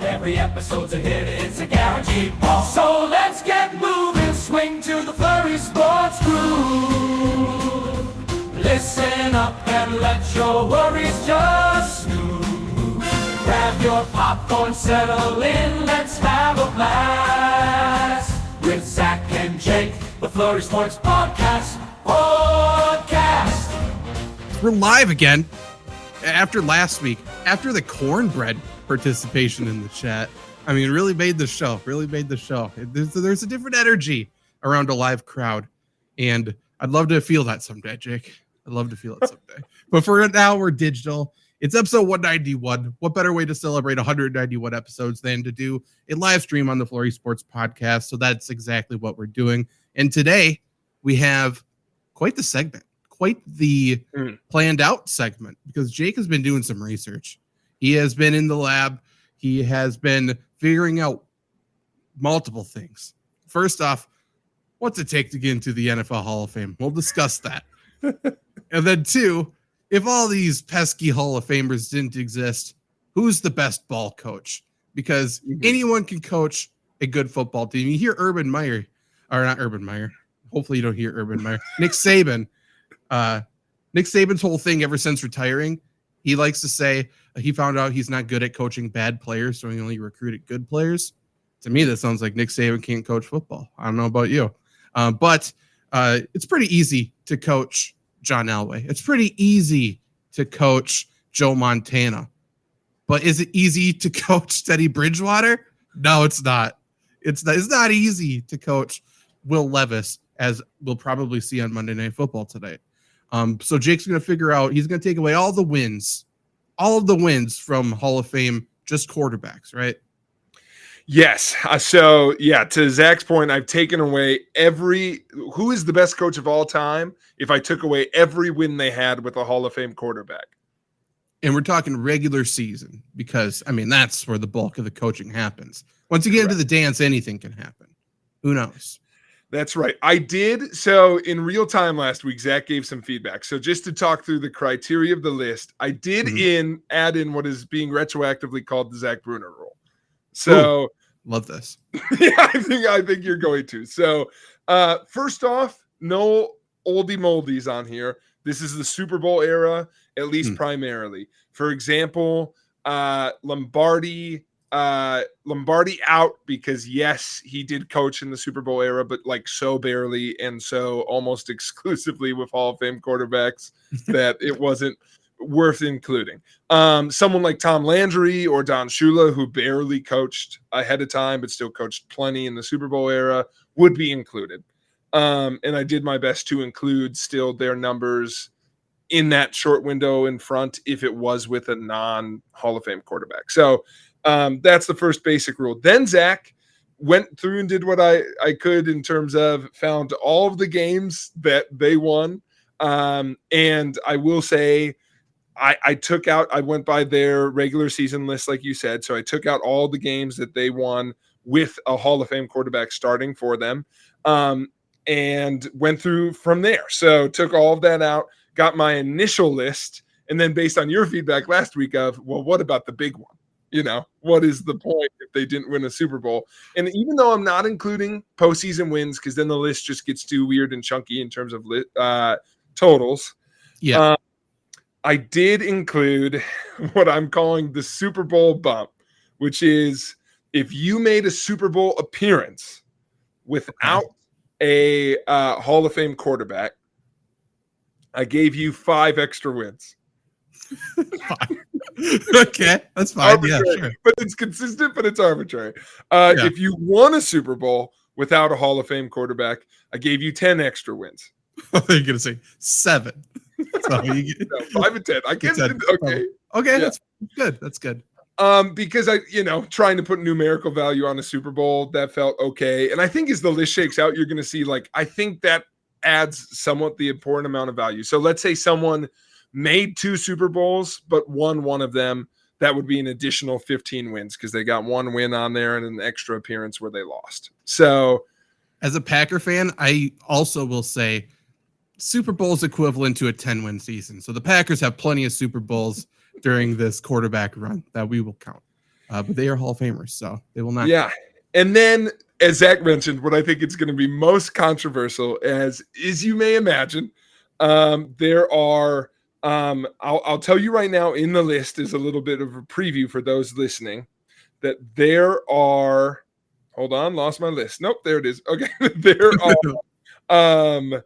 Every episode's a hit, it's a guaranteed ball. So let's get moving, swing to the Flurry Sports Groove. Listen up and let your worries just snooze. Grab your popcorn, settle in, let's have a blast. With Zach and Jake, the Flurry Sports Podcast. We're live again after last week, after the cornbread participation in the chat. I mean, really made the show. There's a different energy around a live crowd, and I'd love to feel that someday, Jake. I'd love to feel it someday. But for now, we're digital. It's episode 191. What better way to celebrate 191 episodes than to do a live stream on the Flurry Sports Podcast? So that's exactly what we're doing. And today we have quite the segment, quite the planned out segment, because Jake has been doing some research. He has been in the lab. He has been figuring out multiple things. First off, what's it take to get into the NFL Hall of Fame? We'll discuss that. And then two, if all these pesky Hall of Famers didn't exist, who's the best ball coach? Because anyone can coach a good football team. You hear Urban Meyer, or not Urban Meyer. Hopefully you don't hear Urban Meyer. Nick Saban. Nick Saban's whole thing ever since retiring, he likes to say he found out he's not good at coaching bad players, so he only recruited good players. To me, that sounds like Nick Saban can't coach football. I don't know about you. But it's pretty easy to coach John Elway. It's pretty easy to coach Joe Montana. But is it easy to coach Teddy Bridgewater? No, it's not. It's not easy to coach Will Levis, as we'll probably see on Monday Night Football tonight. So Jake's going to figure out, he's going to take away all of the wins from Hall of Fame, just quarterbacks, right? Yes. To Zach's point, I've taken away who is the best coach of all time if I took away every win they had with a Hall of Fame quarterback. And we're talking regular season because, I mean, that's where the bulk of the coaching happens. Once you get into the dance, anything can happen. Who knows? That's right. I did. So in real time last week, Zach gave some feedback. So just to talk through the criteria of the list, I did add in what is being retroactively called the Zach Bruner rule. So love this. Yeah, I think you're going to. So first off, no oldie moldies on here. This is the Super Bowl era, at least primarily. For example, Lombardi out because yes, he did coach in the Super Bowl era, but like so barely and so almost exclusively with Hall of Fame quarterbacks that it wasn't worth including. Someone like Tom Landry or Don Shula, who barely coached ahead of time but still coached plenty in the Super Bowl era, would be included. And I did my best to include still their numbers in that short window in front if it was with a non-Hall of Fame quarterback. So that's the first basic rule. Then Zach went through and did what I could in terms of found all of the games that they won. And I will say I went by their regular season list, like you said. So I took out all the games that they won with a Hall of Fame quarterback starting for them, and went through from there. So took all of that out, got my initial list. And then based on your feedback last week of, well, what about the big one? You know, what is the point if they didn't win a Super Bowl? And even though I'm not including postseason wins, because then the list just gets too weird and chunky in terms of totals. Yeah. I did include what I'm calling the Super Bowl bump, which is if you made a Super Bowl appearance without a Hall of Fame quarterback, I gave you 5 extra wins. Okay, that's fine. Arbitrary, yeah, sure. But it's consistent, but it's arbitrary. If you won a Super Bowl without a Hall of Fame quarterback, I gave you 10 extra wins. I thought you were going to say 7. So you get, no, 5 and 10. I can't. Okay. Okay, Yeah. That's good. That's good. Because trying to put numerical value on a Super Bowl, that felt okay. And I think as the list shakes out, you're going to see, I think that adds somewhat the important amount of value. So let's say someone made 2 Super Bowls, but won one of them. That would be an additional 15 wins because they got 1 win on there and an extra appearance where they lost. So as a Packer fan, I also will say Super Bowl is equivalent to a 10-win season. So the Packers have plenty of Super Bowls during this quarterback run that we will count. but they are Hall of Famers, so they will not. Yeah. And then, as Zach mentioned, what I think it's going to be most controversial, as you may imagine, there are, I'll tell you right now in the list is a little bit of a preview for those listening, that there are, hold on, lost my list. Nope, there it is. Okay. There are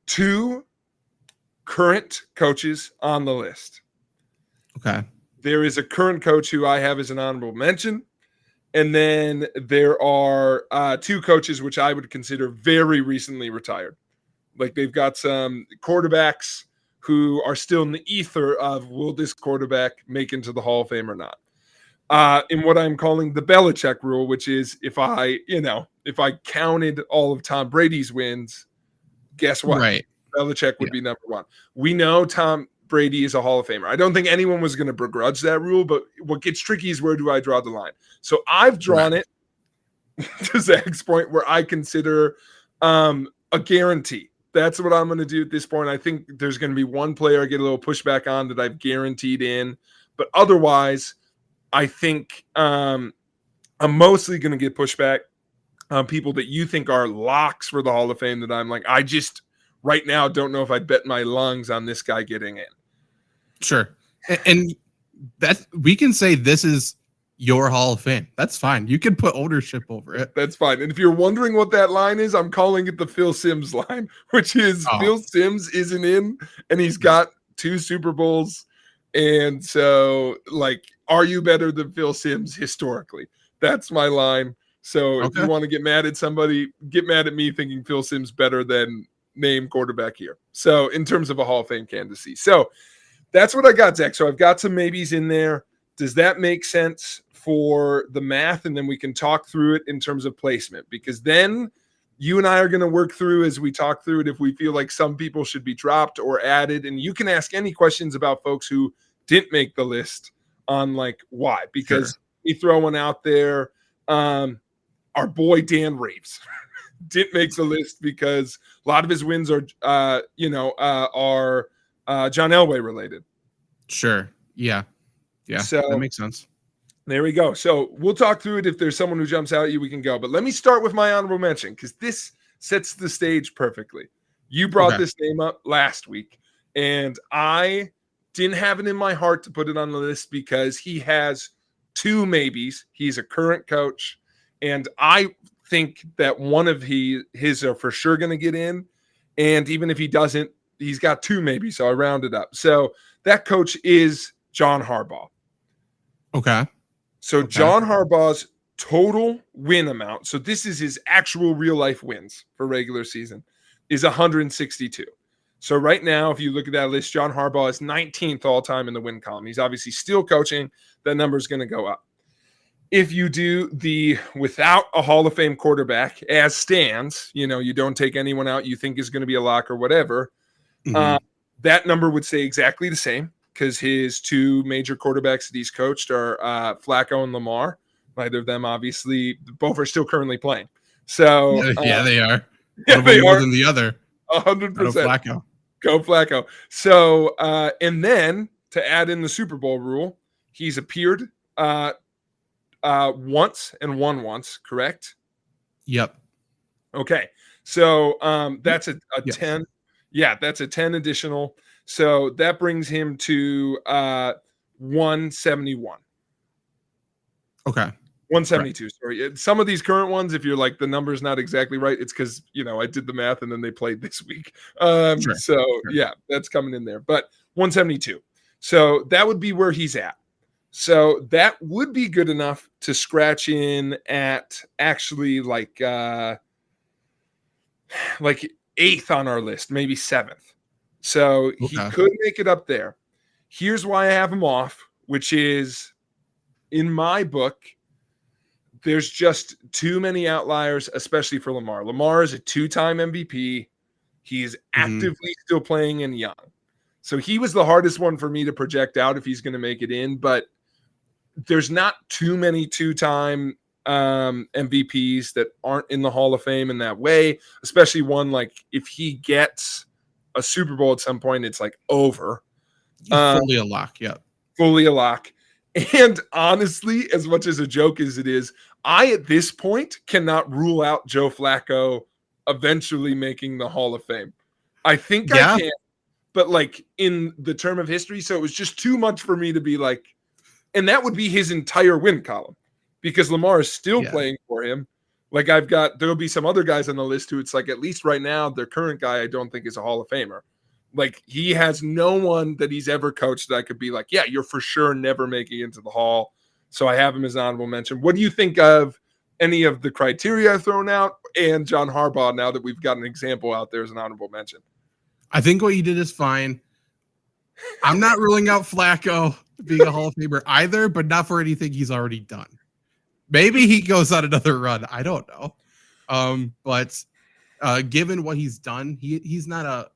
2 current coaches on the list. Okay. There is a current coach who I have as an honorable mention. And then there are 2 coaches which I would consider very recently retired. Like they've got some quarterbacks who are still in the ether of, will this quarterback make into the Hall of Fame or not? In what I'm calling the Belichick rule, which is if I counted all of Tom Brady's wins, guess what? Right. Belichick would be number 1. We know Tom Brady is a Hall of Famer. I don't think anyone was going to begrudge that rule, but what gets tricky is, where do I draw the line? So I've drawn it to Zach's point, where I consider a guarantee. That's what I'm going to do at this point. I think there's going to be one player I get a little pushback on that I've guaranteed in, but otherwise I think I'm mostly going to get pushback on people that you think are locks for the Hall of Fame that I'm like, I just right now don't know if I'd bet my lungs on this guy getting in. Sure. And that we can say this is your Hall of Fame. That's fine. You can put ownership over it. That's fine. And if you're wondering what that line is, I'm calling it the Phil Simms line, which is Phil Simms isn't in, and he's got 2 Super Bowls. And so, like, are you better than Phil Simms historically? That's my line. So if you want to get mad at somebody, get mad at me thinking Phil Simms better than name quarterback here. So in terms of a Hall of Fame candidacy. So that's what I got, Zach. So I've got some maybes in there. Does that make sense for the math? And then we can talk through it in terms of placement, because then you and I are going to work through, as we talk through it, if we feel like some people should be dropped or added. And you can ask any questions about folks who didn't make the list on like why, because we throw one out there. Our boy Dan Reeves didn't make the list because a lot of his wins are John Elway related. Sure. Yeah. Yeah. So that makes sense. There we go. So we'll talk through it. If there's someone who jumps out at you, we can go. But let me start with my honorable mention, because this sets the stage perfectly. You brought this name up last week, and I didn't have it in my heart to put it on the list because he has 2 maybes. He's a current coach, and I think that one of his are for sure going to get in. And even if he doesn't, he's got 2 maybes. So I rounded up. So that coach is John Harbaugh. Okay. So John Harbaugh's total win amount, so this is his actual real life wins for regular season, is 162. So right now, if you look at that list, John Harbaugh is 19th all time in the win column. He's obviously still coaching. That number is going to go up. If you do the without a Hall of Fame quarterback as stands, you don't take anyone out you think is going to be a lock or whatever, that number would stay exactly the same, because his 2 major quarterbacks that he's coached are Flacco and Lamar. Neither of them, obviously, both are still currently playing. So yeah, they are. Yeah, they more are than the other. 100%. Go Flacco. So, and then to add in the Super Bowl rule, he's appeared once and won once, correct? Yep. Okay. So that's a 10. Yeah, that's a 10 additional. So that brings him to 171. Okay. 172. Correct. Sorry. Some of these current ones, if you're like the number's not exactly right, it's because I did the math and then they played this week. Yeah, that's coming in there. But 172. So that would be where he's at. So that would be good enough to scratch in at actually like 8th on our list, maybe 7th. So he could make it up there. Here's why I have him off, which is, in my book, there's just too many outliers, especially for Lamar. Lamar is a 2-time MVP. He's actively still playing and young. So he was the hardest one for me to project out if he's going to make it in, but there's not too many 2-time MVPs that aren't in the Hall of Fame in that way, especially one like if he gets a Super Bowl at some point, it's like over. Fully a lock. Yep. Fully a lock. And honestly, as much as a joke as it is, I at this point cannot rule out Joe Flacco eventually making the Hall of Fame. I think I Yeah. can, but like in the term of history, so it was just too much for me to be like, and that would be his entire win column because Lamar is still playing for him. Like there'll be some other guys on the list who it's like, at least right now, their current guy, I don't think is a Hall of Famer. Like he has no one that he's ever coached that I could be like, yeah, you're for sure never making it into the Hall. So I have him as an honorable mention. What do you think of any of the criteria I've thrown out and John Harbaugh now that we've got an example out there as an honorable mention? I think what you did is fine. I'm not ruling out Flacco being a Hall of Famer either, but not for anything he's already done. Maybe he goes on another run. I don't know. But given what he's done, he's not a.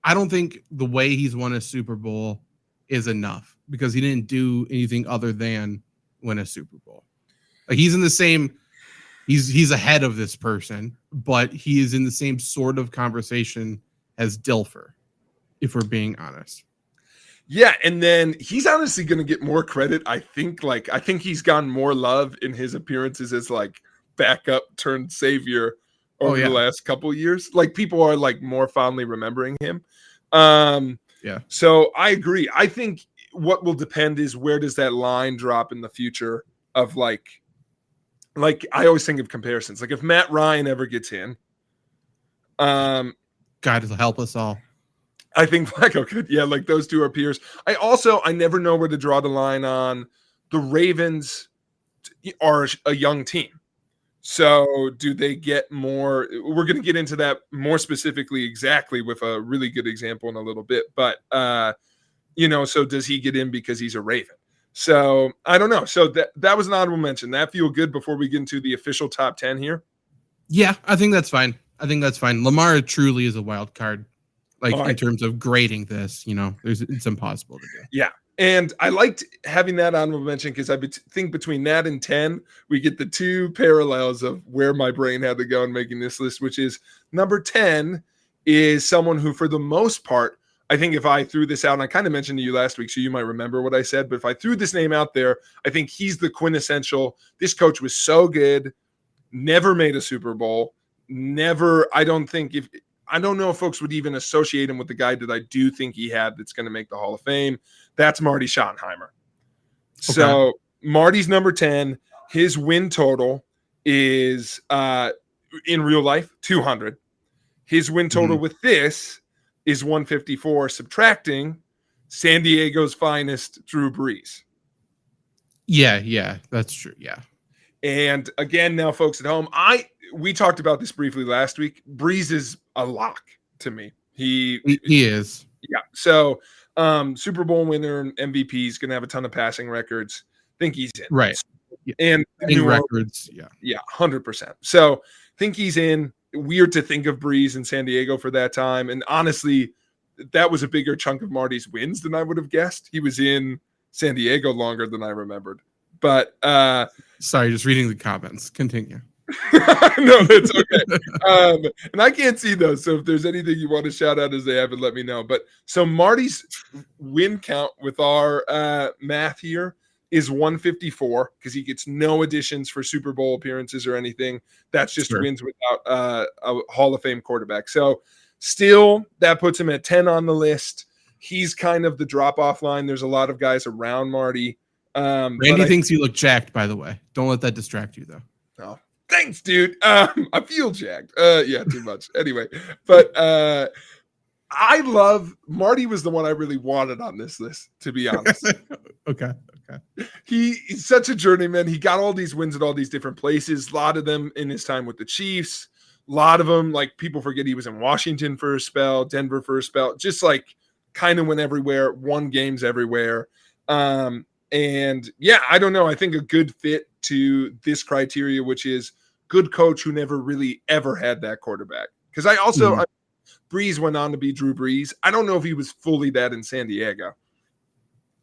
I don't think the way he's won a Super Bowl is enough because he didn't do anything other than win a Super Bowl. Like he's in the same. He's ahead of this person, but he is in the same sort of conversation as Dilfer, if we're being honest. Yeah, and then he's honestly going to get more credit. I think he's gotten more love in his appearances as like backup turned savior over the last couple of years. Like people are like more fondly remembering him. So I agree. I think what will depend is where does that line drop in the future of like I always think of comparisons. Like if Matt Ryan ever gets in, God will help us all. I think Flacco could. Yeah, like those two are peers. I never know where to draw the line on the Ravens are a young team. So do they get more? We're going to get into that more specifically exactly with a really good example in a little bit. But, so does he get in because he's a Raven? So I don't know. So that was an honorable mention. That feel good before we get into the official top 10 here? Yeah, I think that's fine. Lamar truly is a wild card. Like in terms of grading this, it's impossible to do. Yeah. And I liked having that honorable mention because I think between that and 10, we get the two parallels of where my brain had to go in making this list, which is number 10 is someone who, for the most part, I think if I threw this out, and I kind of mentioned to you last week, so you might remember what I said, but if I threw this name out there, I think he's the quintessential. This coach was so good, never made a Super Bowl, I don't know if folks would even associate him with the guy that I do think he had that's going to make the Hall of Fame. That's Marty Schottenheimer. Okay. So Marty's number 10. His win total is in real life 200. His win total with this is 154, subtracting San Diego's finest Drew Brees. Yeah, that's true. Yeah. And again, now folks at home, we talked about this briefly last week. Brees is a lock to me. He is. Yeah. So Super Bowl winner and MVP is going to have a ton of passing records. Think he's in. Right. And new records. Yeah, 100%. So think he's in. Weird to think of Brees in San Diego for that time. And honestly, that was a bigger chunk of Marty's wins than I would have guessed. He was in San Diego longer than I remembered. But sorry, just reading the comments. Continue. No, that's okay. And I can't see those. So if there's anything you want to shout out as they have it, let me know. But so Marty's win count with our math here is 154 because he gets no additions for Super Bowl appearances or anything. That's just wins without a Hall of Fame quarterback. So still, that puts him at 10 on the list. He's kind of the drop-off line. There's a lot of guys around Marty. Randy thinks you look jacked, by the way. Don't let that distract you, though. Oh, thanks, dude. I feel jacked. Yeah, too much. Anyway, but I love Marty was the one I really wanted on this list, to be honest. Okay. He's such a journeyman. He got all these wins at all these different places. A lot of them in his time with the Chiefs. A lot of them, like people forget he was in Washington for a spell, Denver for a spell. Just like kind of went everywhere, won games everywhere. And yeah, I don't know. I think a good fit to this criteria, which is good coach who never really ever had that quarterback. Because I also Brees went on to be Drew Brees. I don't know if he was fully that in San Diego.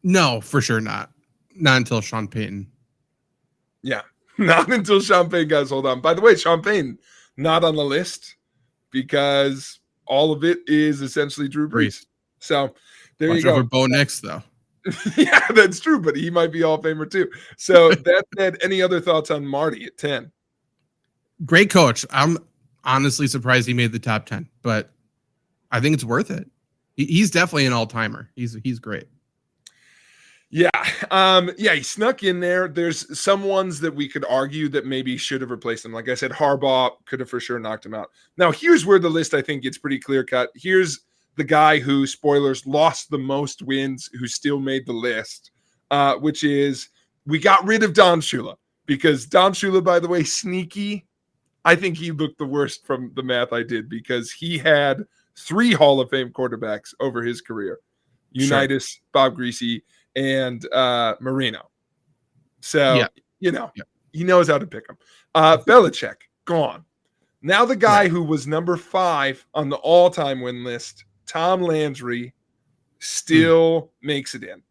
No, for sure not. Not until Sean Payton. Yeah, not until Sean Payton, guys. Hold on. By the way, Sean Payton, not on the list because all of it is essentially Drew Brees. So there you go. Over Bo Nix, though. Yeah, that's true, but he might be Hall of Famer too. So that said, any other thoughts on Marty at 10? Great coach. I'm honestly surprised he made the top 10, but I think it's worth it. He's definitely an all-timer. He's great. Yeah. Yeah, he snuck in there. There's some ones that we could argue that maybe should have replaced him. Like I said, Harbaugh could have for sure knocked him out. Now, here's where the list I think gets pretty clear cut. Here's the guy who, spoilers, lost the most wins, who still made the list, which is we got rid of Don Shula, because Don Shula, by the way, sneaky. I think he looked the worst from the math I did, because he had 3 Hall of Fame quarterbacks over his career. Unitas, sure. Bob Greasy, and Marino. So, yeah. He knows how to pick them. Belichick, gone. Now the guy who was number 5 on the all-time win list, Tom Landry, still makes it in.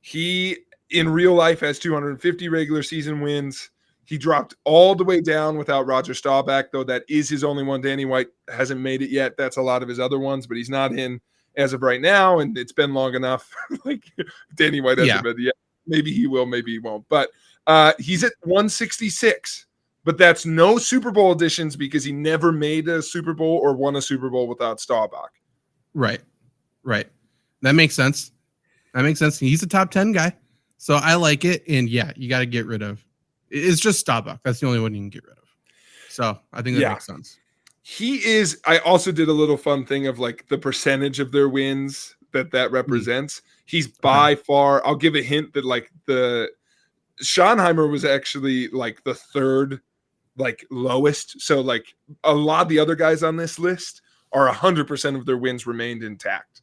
He, in real life, has 250 regular season wins. He dropped all the way down without Roger Staubach, though that is his only one. Danny White hasn't made it yet. That's a lot of his other ones, but he's not in as of right now, and it's been long enough. Like Danny White hasn't been yet. Maybe he will, maybe he won't. But he's at 166. But that's no Super Bowl editions, because he never made a Super Bowl or won a Super Bowl without Staubach. Right. That makes sense. He's a top 10 guy. So I like it. And yeah, you got to get rid of. It's just Staubach. That's the only one you can get rid of. So I think that makes sense. He is. I also did a little fun thing of like the percentage of their wins that represents. He's by far, I'll give a hint that like the Schottenheimer was actually like the third like lowest. So like a lot of the other guys on this list are 100% of their wins remained intact.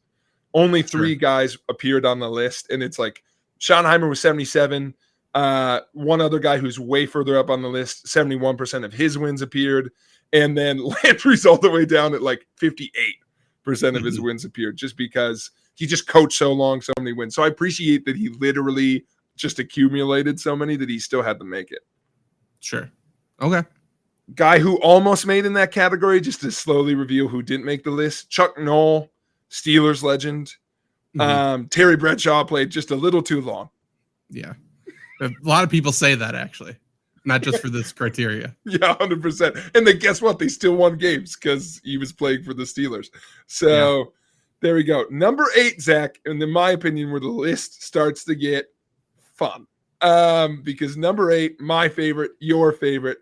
Only 3 guys appeared on the list, and it's like Schottenheimer was 77. One other guy who's way further up on the list, 71% of his wins appeared. And then Landry's all the way down at like 58% of his wins appeared, just because he just coached so long, so many wins. So I appreciate that he literally just accumulated so many that he still had to make it. Sure. Okay. Guy who almost made in that category, just to slowly reveal who didn't make the list, Chuck Noll, Steelers legend. Terry Bradshaw played just a little too long. Yeah. A lot of people say that, actually, not just for this criteria. Yeah, 100%. And then guess what? They still won games because he was playing for the Steelers. So there we go. Number 8, Zach, and in my opinion, where the list starts to get fun. Because number 8, my favorite, your favorite,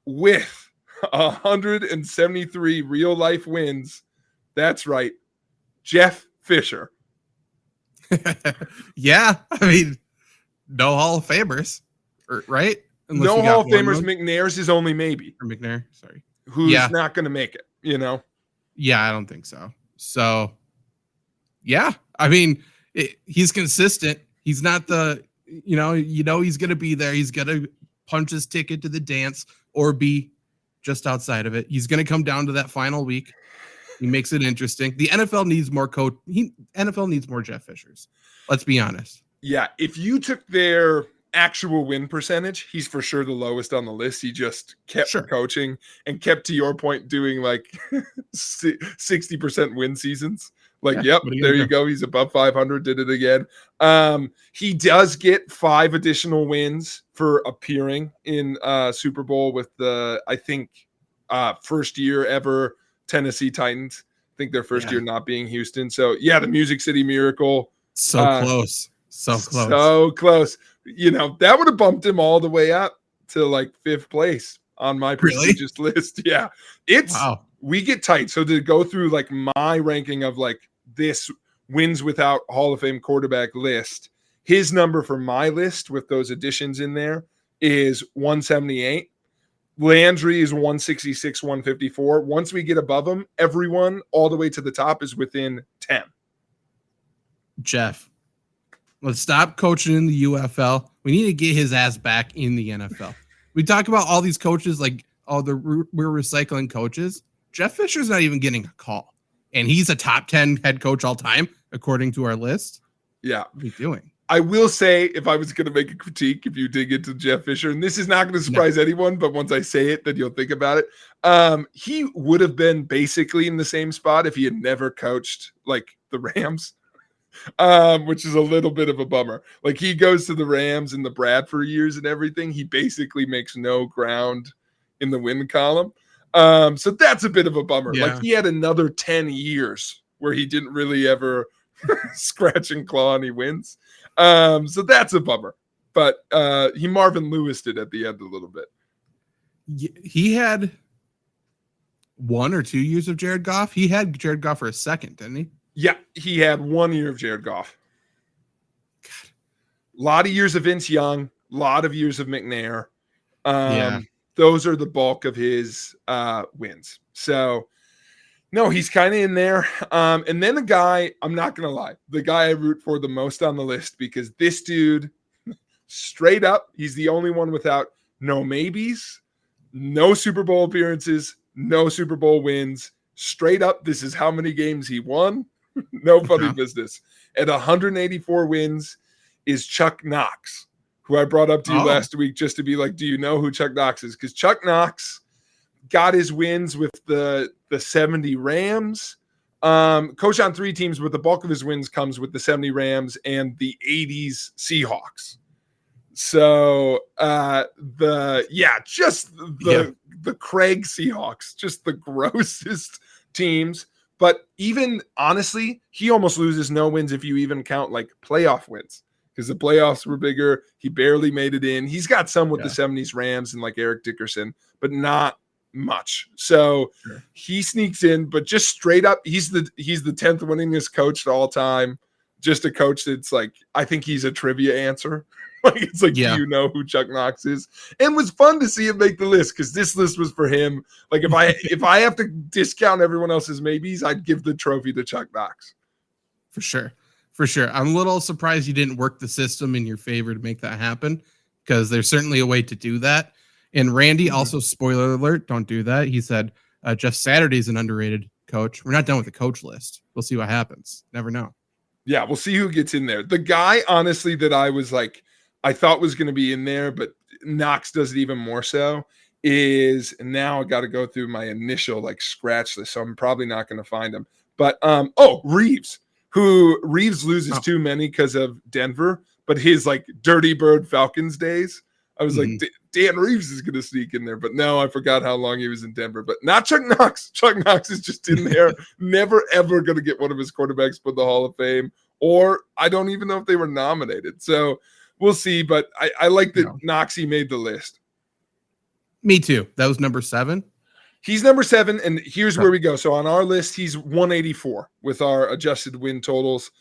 with 173 real life wins. That's right. Jeff Fisher. Yeah. I mean, no Hall of Famers, right? Unless no Hall of Famers. McNair's is only maybe. Or McNair, sorry. Who's not going to make it, you know? Yeah, I don't think so. So, yeah. I mean, he's consistent. He's not the, he's going to be there. He's going to punch his ticket to the dance or be just outside of it. He's going to come down to that final week. He makes it interesting. The NFL needs more NFL needs more Jeff Fishers. Let's be honest. Yeah, if you took their actual win percentage, he's for sure the lowest on the list. He just kept coaching and kept, to your point, doing like 60% win seasons. Like, there you go. He's above 500, did it again. He does get 5 additional wins for appearing in Super Bowl with the, I think, first year ever Tennessee Titans. I think their first year not being Houston. So, the Music City Miracle. So close. So close. So close. That would have bumped him all the way up to like 5th place on my prestigious list. Yeah. We get tight. So to go through like my ranking of like this wins without Hall of Fame quarterback list, his number for my list with those additions in there is 178. Landry is 166, 154. Once we get above him, everyone all the way to the top is within 10. Jeff, let's stop coaching in the UFL. We need to get his ass back in the NFL. We talk about all these coaches like, we're recycling coaches. Jeff Fisher's not even getting a call. And he's a top 10 head coach all time, according to our list. Yeah. What are you doing? I will say, if I was going to make a critique, if you dig into Jeff Fisher, and this is not going to surprise anyone, but once I say it, then you'll think about it. He would have been basically in the same spot if he had never coached like the Rams. which is a little bit of a bummer. Like he goes to the Rams and the Bradford years and everything. He basically makes no ground in the win column. So that's a bit of a bummer. Like Yeah. he had another 10 years where he didn't really ever scratch and claw any wins. So that's a bummer. But he Marvin Lewis'd it at the end a little bit. He had 1 or 2 years of Jared Goff. He had Jared Goff for a second, didn't he? Yeah, he had 1 year of Jared Goff. God. A lot of years of Vince Young, a lot of years of McNair. Those are the bulk of his wins. So, no, he's kind of in there. And then the guy, I'm not going to lie, the guy I root for the most on the list, because this dude, straight up, he's the only one without no maybes, no Super Bowl appearances, no Super Bowl wins. Straight up, this is how many games he won. No funny business. At 184 wins is Chuck Knox, who I brought up to you last week just to be like, do you know who Chuck Knox is? Because Chuck Knox got his wins with the 70 Rams. Coach on 3 teams, but the bulk of his wins comes with the 70 Rams and the 80s Seahawks. So the Craig Seahawks, just the grossest teams. But even honestly, he almost loses no wins if you even count like playoff wins, because the playoffs were bigger. He barely made it in. He's got some with the 70s Rams and like Eric Dickerson, but not much. So he sneaks in, but just straight up, he's the 10th winningest coach of all time. Just a coach that's like, I think he's a trivia answer. Like it's like, do you know who Chuck Knox is? And it was fun to see him make the list, because this list was for him. Like if I have to discount everyone else's maybes, I'd give the trophy to Chuck Knox. For sure. I'm a little surprised you didn't work the system in your favor to make that happen, because there's certainly a way to do that. And Randy, also spoiler alert, don't do that. He said Jeff Saturday's an underrated coach. We're not done with the coach list. We'll see what happens. Never know. Yeah, we'll see who gets in there. The guy, honestly, that I was like, I thought was going to be in there, but Knox does it even more so, is now I got to go through my initial like scratch list, so I'm probably not going to find him. But Reeves loses too many because of Denver, but his like Dirty Bird Falcons days, I was like, Dan Reeves is going to sneak in there, but no, I forgot how long he was in Denver. But not Chuck Knox. Chuck Knox is just in there, never ever going to get one of his quarterbacks put in the Hall of Fame, or I don't even know if they were nominated. So we'll see, but I like that Knoxy made the list. Me too. That was number 7. He's number 7, and here's where we go. So on our list, he's 184 with our adjusted win totals.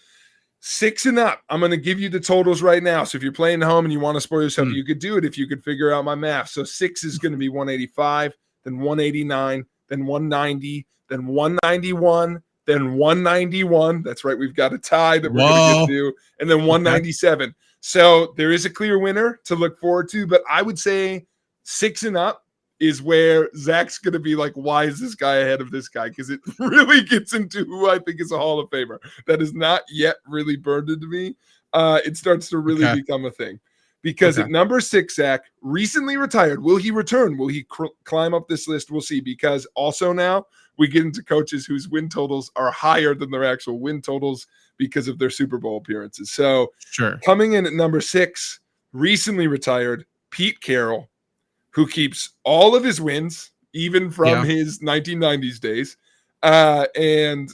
6 and up. I'm going to give you the totals right now. So if you're playing at home and you want to spoil yourself, you could do it if you could figure out my math. So 6 is going to be 185, then 189, then 190, then 191, then 191. That's right. We've got a tie that we're going to get to, and then 197. Okay. So there is a clear winner to look forward to, but I would say 6 and up is where Zach's going to be like, why is this guy ahead of this guy? Because it really gets into who I think is a Hall of Famer. That is not yet really burned into me. It starts to really become a thing. Because at number 6, Zach, recently retired. Will he return? Will he climb up this list? We'll see. Because also now we get into coaches whose win totals are higher than their actual win totals because of their Super Bowl appearances. So coming in at number 6, recently retired, Pete Carroll, who keeps all of his wins, even from his 1990s days. And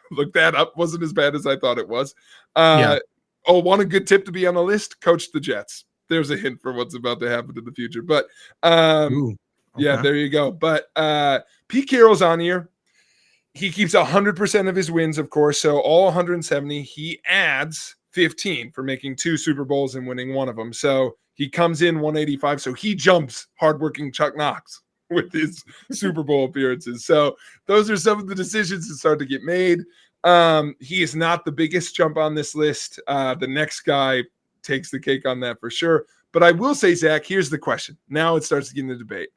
look that up. Wasn't as bad as I thought it was. Want a good tip to be on the list? Coach the Jets. There's a hint for what's about to happen in the future. But there you go. But Pete Carroll's on here. He keeps 100% of his wins, of course. So all 170. He adds 15 for making 2 Super Bowls and winning one of them. So he comes in 185. So he jumps hardworking Chuck Knox with his Super Bowl appearances. So those are some of the decisions that start to get made. He is not the biggest jump on this list. The next guy takes the cake on that for sure. But I will say, Zach, here's the question. Now it starts to get into debate.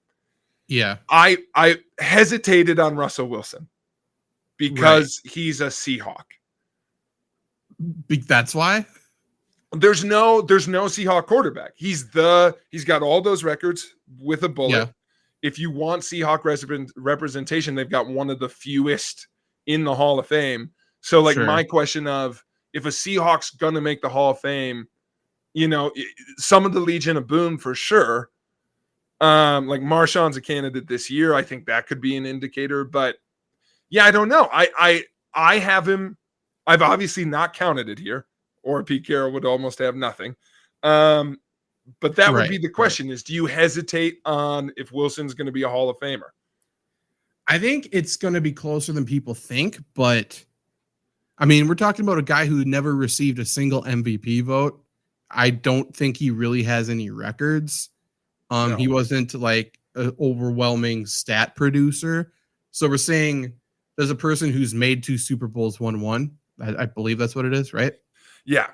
Yeah. I hesitated on Russell Wilson because he's a Seahawk. That's why? There's no Seahawk quarterback. He's got all those records with a bullet. Yeah. If you want Seahawk representation, they've got one of the fewest in the Hall of Fame. So my question of, if a Seahawk's going to make the Hall of Fame, you know, some of the Legion of Boom for sure. Like Marshawn's a candidate this year. I think that could be an indicator, but yeah, I don't know. I have him. I've obviously not counted it here, or Pete Carroll would almost have nothing. But that would be the question: is do you hesitate on if Wilson's going to be a Hall of Famer? I think it's going to be closer than people think, but I mean, we're talking about a guy who never received a single MVP vote. I don't think he really has any records. No. He wasn't like an overwhelming stat producer. So we're saying there's a person who's made 2 Super Bowls, won 1. I believe that's what it is, right? Yeah.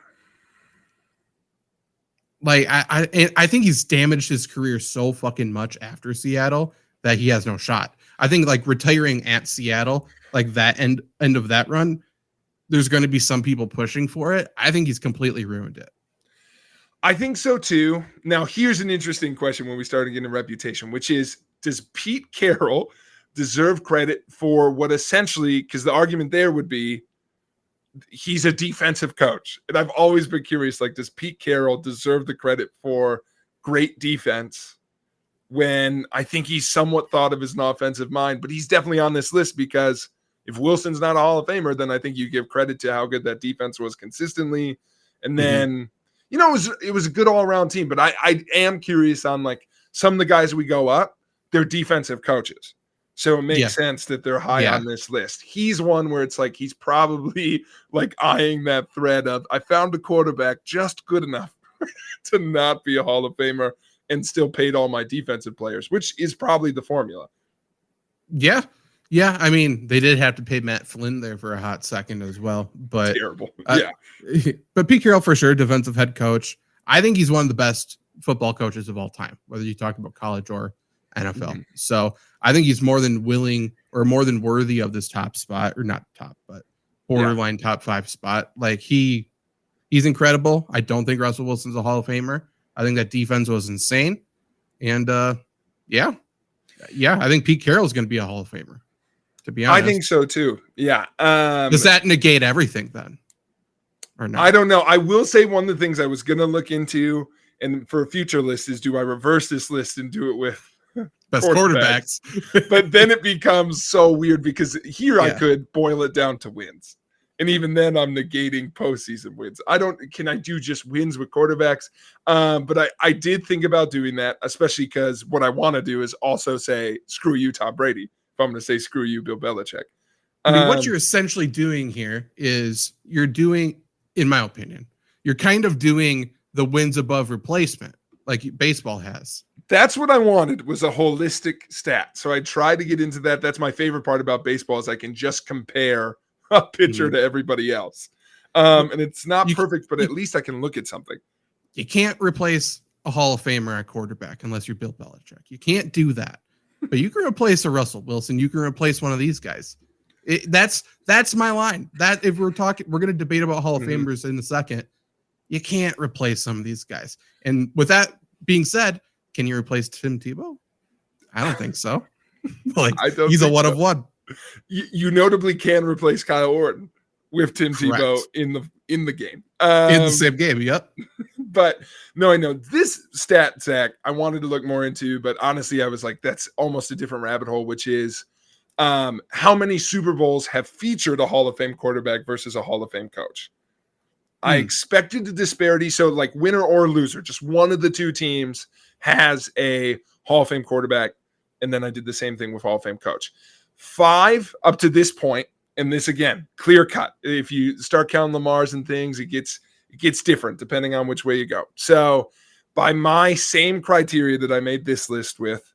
Like I think he's damaged his career so fucking much after Seattle that he has no shot. I think like retiring at Seattle, like that end of that run, there's going to be some people pushing for it. I think he's completely ruined it. I think so too. Now, here's an interesting question when we start getting a reputation, which is, does Pete Carroll deserve credit for what essentially, because the argument there would be he's a defensive coach. And I've always been curious, like, does Pete Carroll deserve the credit for great defense when I think he's somewhat thought of as an offensive mind, but he's definitely on this list because if Wilson's not a Hall of Famer, then I think you give credit to how good that defense was consistently. And then, you know, it was a good all-around team, but I am curious on like some of the guys we go up, they're defensive coaches. So it makes sense that they're high on this list. He's one where it's like he's probably like eyeing that thread of, I found a quarterback just good enough to not be a Hall of Famer and still paid all my defensive players, which is probably the formula. Yeah. Yeah. I mean, they did have to pay Matt Flynn there for a hot second as well, but terrible. But Pete Carroll for sure, defensive head coach. I think he's one of the best football coaches of all time, whether you talk about college or NFL. So I think he's more than willing or more than worthy of this top spot, or not top, but borderline top 5 spot. Like he's incredible. I don't think Russell Wilson's a Hall of Famer. I think that defense was insane. And I think Pete Carroll is going to be a Hall of Famer, to be honest. I think so too. Yeah. Does that negate everything then? Or not? I don't know. I will say one of the things I was going to look into, and for a future list, is do I reverse this list and do it with best quarterbacks? But then it becomes so weird because here I could boil it down to wins. And even then I'm negating postseason wins. Can I do just wins with quarterbacks? But I did think about doing that, especially because what I want to do is also say, screw you, Tom Brady. If I'm going to say, screw you, Bill Belichick. I mean, what you're essentially doing here is you're doing, in my opinion, you're kind of doing the wins above replacement like baseball has. That's what I wanted, was a holistic stat. So I tried to get into that. That's my favorite part about baseball, is I can just compare a pitcher to everybody else. And it's not perfect, but at least I can look at something. You can't replace a Hall of Famer at quarterback unless you're Bill Belichick. You can't do that. But you can replace a Russell Wilson. You can replace one of these guys. That's my line. That if we're talking, we're going to debate about Hall of Famers in a second. You can't replace some of these guys. And with that being said, can you replace Tim Tebow? I don't think so. Like, he's a one of one. You notably can replace Kyle Orton with Tim Tebow in the game. In the same game, yep. But no, I know this stat, Zach, I wanted to look more into, but honestly, I was like, that's almost a different rabbit hole, which is how many Super Bowls have featured a Hall of Fame quarterback versus a Hall of Fame coach. I expected the disparity. So like winner or loser, just one of the two teams has a Hall of Fame quarterback. And then I did the same thing with Hall of Fame coach. 5 up to this point, and this again, clear cut. If you start counting Lamar's and things, it gets different depending on which way you go. So by my same criteria that I made this list with,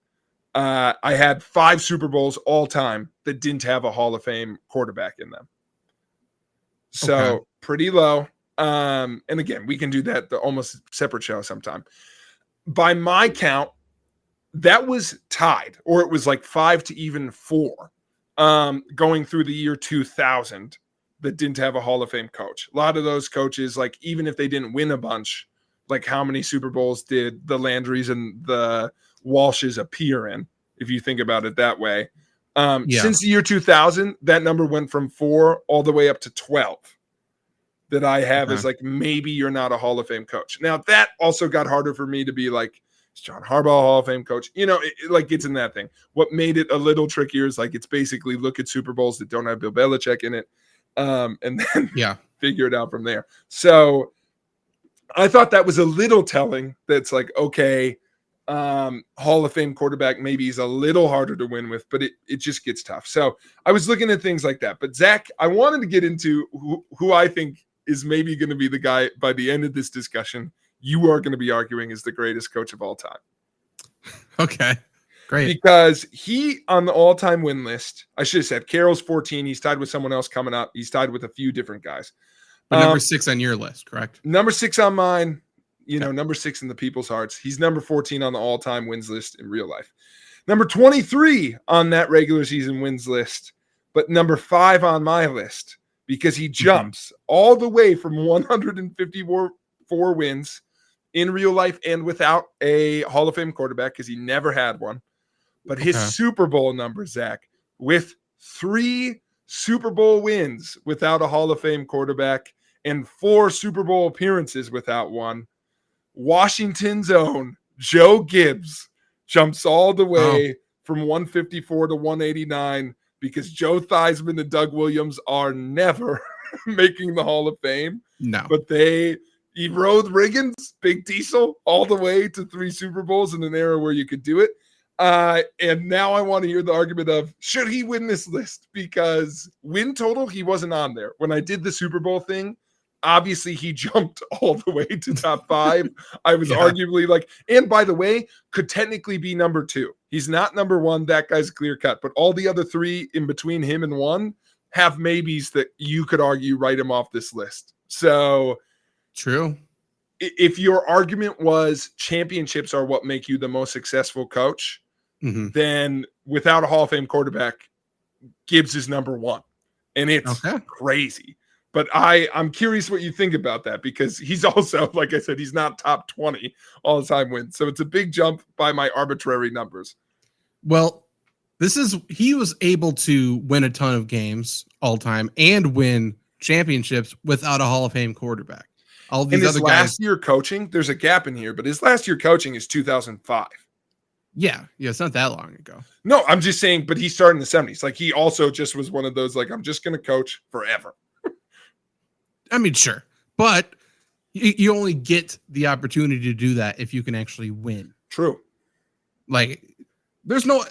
I had 5 Super Bowls all time that didn't have a Hall of Fame quarterback in them. So pretty low. And again, we can do that, the almost separate show sometime. By my count, that was tied, or it was like 5 to even 4 going through the year 2000 that didn't have a Hall of Fame coach. A lot of those coaches, like even if they didn't win a bunch, like how many Super Bowls did the Landrys and the Walshes appear in, if you think about it that way. Since the year 2000, that number went from 4 all the way up to 12 that I have Okay. as like, maybe you're not a Hall of Fame coach. Now that also got harder for me to be like, is John Harbaugh a Hall of Fame coach? You know, it like gets in that thing. What made it a little trickier is like, it's basically look at Super Bowls that don't have Bill Belichick in it. And then Yeah. figure it out from there. So I thought that was a little telling. That's like, okay, Hall of Fame quarterback maybe is a little harder to win with, but it just gets tough. So I was looking at things like that. But Zach, I wanted to get into who I think is maybe going to be the guy by the end of this discussion you are going to be arguing is the greatest coach of all time. Okay. Great. Because he, on the all-time win list, I should have said Carroll's 14. He's tied with someone else coming up. He's tied with a few different guys. But number 6 on your list, correct? Number 6 on mine, you know, number 6 in the people's hearts. He's number 14 on the all-time wins list in real life. Number 23 on that regular season wins list, but number 5 on my list because he jumps all the way from 154 wins in real life and without a Hall of Fame quarterback because he never had one. But his Super Bowl number, Zach, with 3 Super Bowl wins without a Hall of Fame quarterback and 4 Super Bowl appearances without one, Washington's own Joe Gibbs jumps all the way from 154 to 189 because Joe Theismann and Doug Williams are never making the Hall of Fame. No. But he rode Riggins, Big Diesel, all the way to 3 Super Bowls in an era where you could do it. And now I want to hear the argument of, should he win this list? Because win total, he wasn't on there. When I did the Super Bowl thing, obviously he jumped all the way to top 5. I was arguably like, and by the way, could technically be number 2. He's not number 1. That guy's clear cut. But all the other 3 in between him and 1 have maybes that you could argue write him off this list. So true. If your argument was championships are what make you the most successful coach, then without a Hall of Fame quarterback, Gibbs is number 1. And it's crazy. But I'm curious what you think about that because he's also, like I said, he's not top 20 all-time wins. So it's a big jump by my arbitrary numbers. Well, he was able to win a ton of games all time and win championships without a Hall of Fame quarterback. All these other guys. Last year coaching, there's a gap in here, but his last year coaching is 2005. Yeah, it's not that long ago. No, I'm just saying, but he started in the 70s. Like he also just was one of those, like, I'm just going to coach forever. I mean, sure, but you only get the opportunity to do that if you can actually win. True. Like, there's no,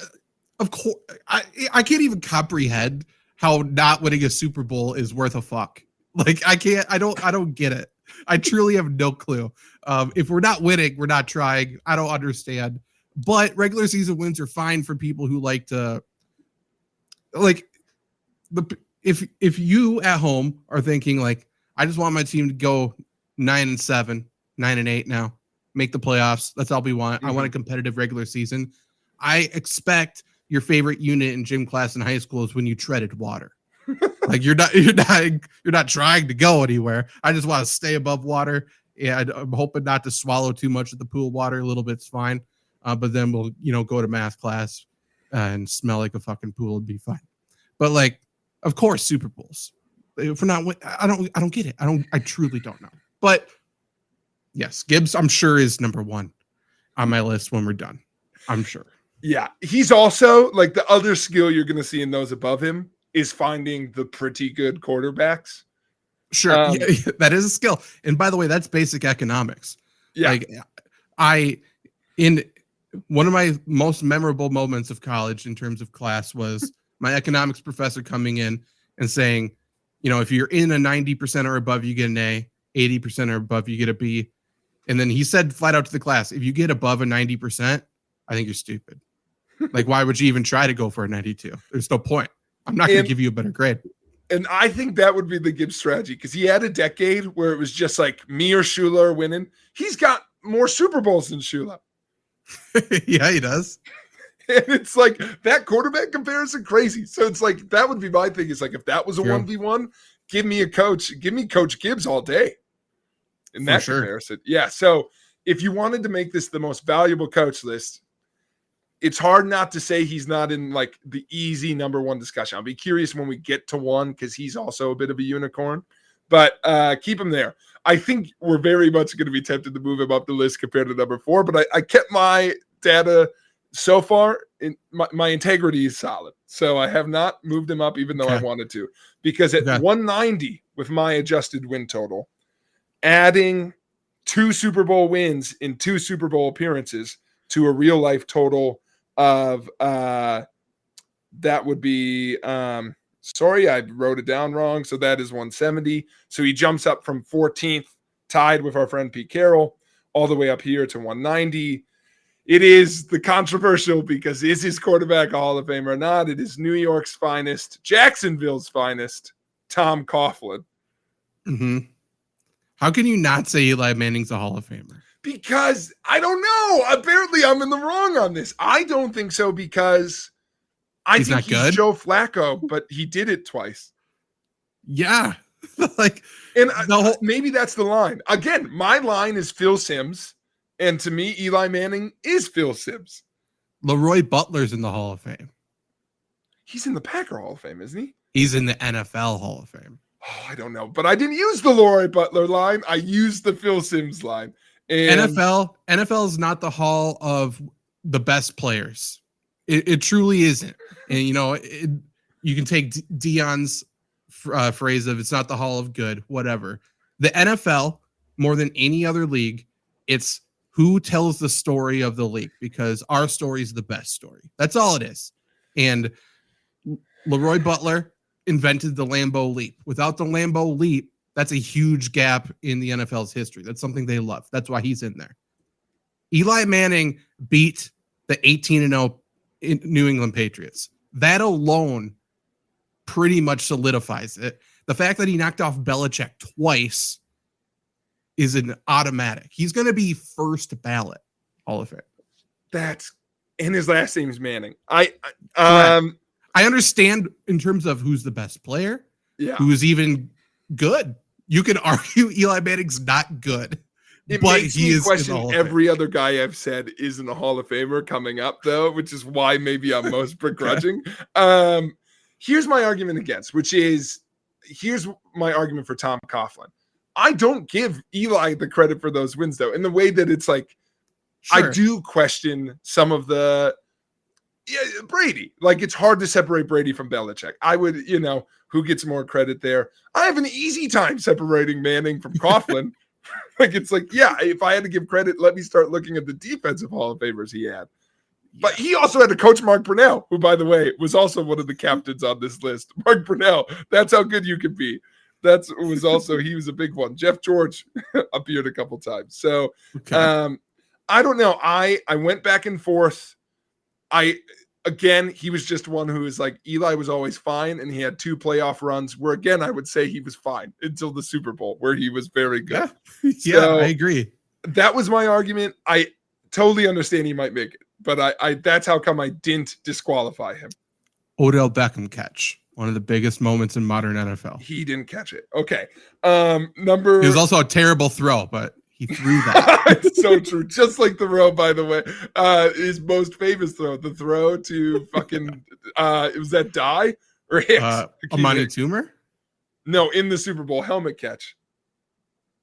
of course, I can't even comprehend how not winning a Super Bowl is worth a fuck. Like, I don't get it. I truly have no clue. If we're not winning, we're not trying. I don't understand. But regular season wins are fine for people who like to, like, if you at home are thinking like, I just want my team to go 9-7, 9-8 now, make the playoffs. That's all we want. I want a competitive regular season. I expect your favorite unit in gym class in high school is when you treaded water. Like you're not trying to go anywhere. I just want to stay above water. Yeah, I'm hoping not to swallow too much of the pool water. A little bit's fine. But then we'll, go to math class and smell like a fucking pool and be fine. But like, of course, Super Bowls. If we're not, I don't get it. I truly don't know. But yes, Gibbs, I'm sure is number 1 on my list when we're done. I'm sure. Yeah. He's also like the other skill you're going to see in those above him is finding the pretty good quarterbacks. Sure. That is a skill. And by the way, that's basic economics. Yeah. Like in one of my most memorable moments of college in terms of class was my economics professor coming in and saying, if you're in a 90% or above, you get an A, 80% or above, you get a B. And then he said flat out to the class, if you get above a 90%, I think you're stupid. Like, why would you even try to go for a 92? There's no point. I'm not going to give you a better grade. And I think that would be the Gibbs strategy because he had a decade where it was just like me or Shula are winning. He's got more Super Bowls than Shula. Yeah, he does. And it's like that quarterback comparison crazy. So it's like that would be my thing. Is like if that was a 1v1, give me Coach Gibbs all day. In that comparison. Yeah. So if you wanted to make this the most valuable coach list, it's hard not to say he's not in like the easy number 1 discussion. I'll be curious when we get to 1 because he's also a bit of a unicorn. but keep him there. I think we're very much going to be tempted to move him up the list compared to number 4, but I kept my data so far. My integrity is solid, so I have not moved him up, even though I wanted to, because at 190 with my adjusted win total, adding 2 Super Bowl wins in 2 Super Bowl appearances to a real life total of that would be sorry, I wrote it down wrong. So that is 170. So he jumps up from 14th, tied with our friend Pete Carroll, all the way up here to 190. It is the controversial, because is his quarterback a Hall of Fame or not? It is New York's finest, Jacksonville's finest, Tom Coughlin. Mm-hmm. How can you not say Eli Manning's a Hall of Famer? Because I don't know. Apparently, I'm in the wrong on this. I don't think so, because I think he's Joe Flacco, but he did it twice. Yeah. Like, and maybe that's the line. Again, my line is Phil Simms, and to me, Eli Manning is Phil Simms. Leroy Butler's in the Hall of Fame. He's in the Packer Hall of Fame, isn't he? He's in the NFL Hall of Fame. Oh, I don't know, but I didn't use the Leroy Butler line. I used the Phil Simms line. And NFL is not the hall of the best players. It truly isn't. And you can take Dion's phrase of it's not the hall of good, whatever. The NFL, more than any other league, it's who tells the story of the league, because our story is the best story. That's all it is. And Leroy Butler invented the Lambeau Leap. Without the Lambeau Leap, that's a huge gap in the NFL's history. That's something they love. That's why he's in there. Eli Manning beat the 18-0 New England Patriots. That alone pretty much solidifies it. The fact that he knocked off Belichick twice is an automatic. He's going to be first ballot Hall of Fame. And his last name is Manning. I understand in terms of who's the best player, who's even good. You can argue Eli Manning's not good, but he is question every other guy I've said isn't a Hall of Famer coming up, though, which is why maybe I'm most begrudging. Here's my argument against, here's my argument for Tom Coughlin. I don't give Eli the credit for those wins, though, in the way that it's like, I do question some of the Brady. Like, it's hard to separate Brady from Belichick. I would, who gets more credit there? I have an easy time separating Manning from Coughlin. It's like, if I had to give credit, let me start looking at the defensive Hall of Famers he had. But he also had to coach Mark Brunell, who, by the way, was also one of the captains on this list. Mark Brunell, that's how good you can be. He was a big one. Jeff George appeared a couple times. So I don't know. I went back and forth. He was just one who was like, Eli was always fine, and he had 2 playoff runs where, again, I would say he was fine until the Super Bowl, where he was very good. Yeah, I agree. That was my argument. I totally understand he might make it, but that's how come I didn't disqualify him. Odell Beckham catch. One of the biggest moments in modern NFL. He didn't catch it. Okay. It was also a terrible throw, but he threw that. It's so true. Just like the throw, by the way, his most famous throw, the throw to fucking, was that Die or Hicks? Amani Toomer? No, in the Super Bowl helmet catch.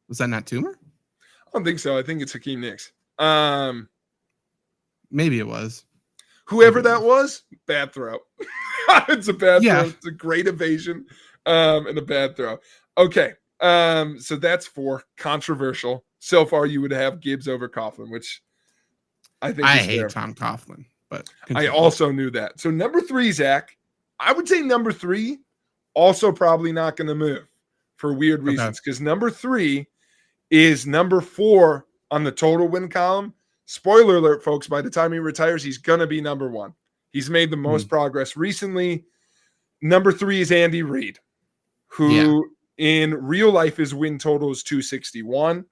Was that not Toomer? I don't think so. I think it's Hakeem Nicks. Maybe it was. Whoever that was, bad throw. It's a bad throw. It's a great evasion and a bad throw. Okay. So that's 4. Controversial. So far, you would have Gibbs over Coughlin, which I think I hate Tom Coughlin, but I also knew that. So number 3, Zach, I would say number 3 also probably not going to move for weird reasons, because number 3 is number 4 on the total win column. Spoiler alert, folks, by the time he retires, he's going to be number 1. He's made the most progress recently. Number 3 is Andy Reid, who in real life, his win total is 261.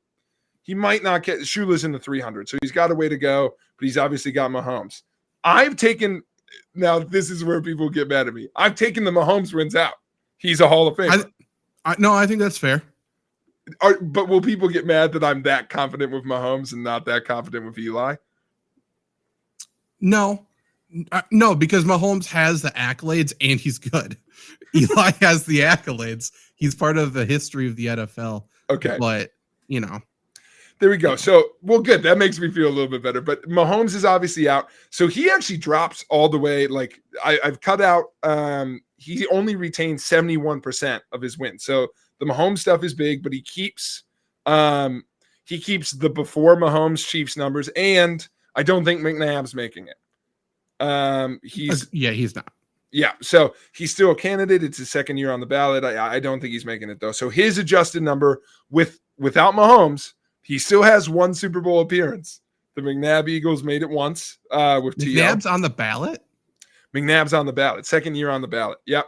He might not get Shula's in the 300, so he's got a way to go, but he's obviously got Mahomes. Now this is where people get mad at me. I've taken the Mahomes wins out. He's a Hall of Famer. No, I think that's fair. But will people get mad that I'm that confident with Mahomes and not that confident with Eli? No, No, because Mahomes has the accolades and he's good. Eli has the accolades. He's part of the history of the NFL. Okay. But, There we go. Yeah. So, well, good. That makes me feel a little bit better. But Mahomes is obviously out. So he actually drops all the way. Like I've cut out, he only retains 71% of his wins. So the Mahomes stuff is big, but he keeps the before Mahomes Chiefs numbers. And I don't think McNabb's making it. He's not. Yeah, so he's still a candidate. It's his second year on the ballot. I don't think he's making it though. So his adjusted number without Mahomes, he still has one Super Bowl appearance. The McNabb Eagles made it once with McNabb's on the ballot. McNabb's on the ballot. Second year on the ballot. Yep.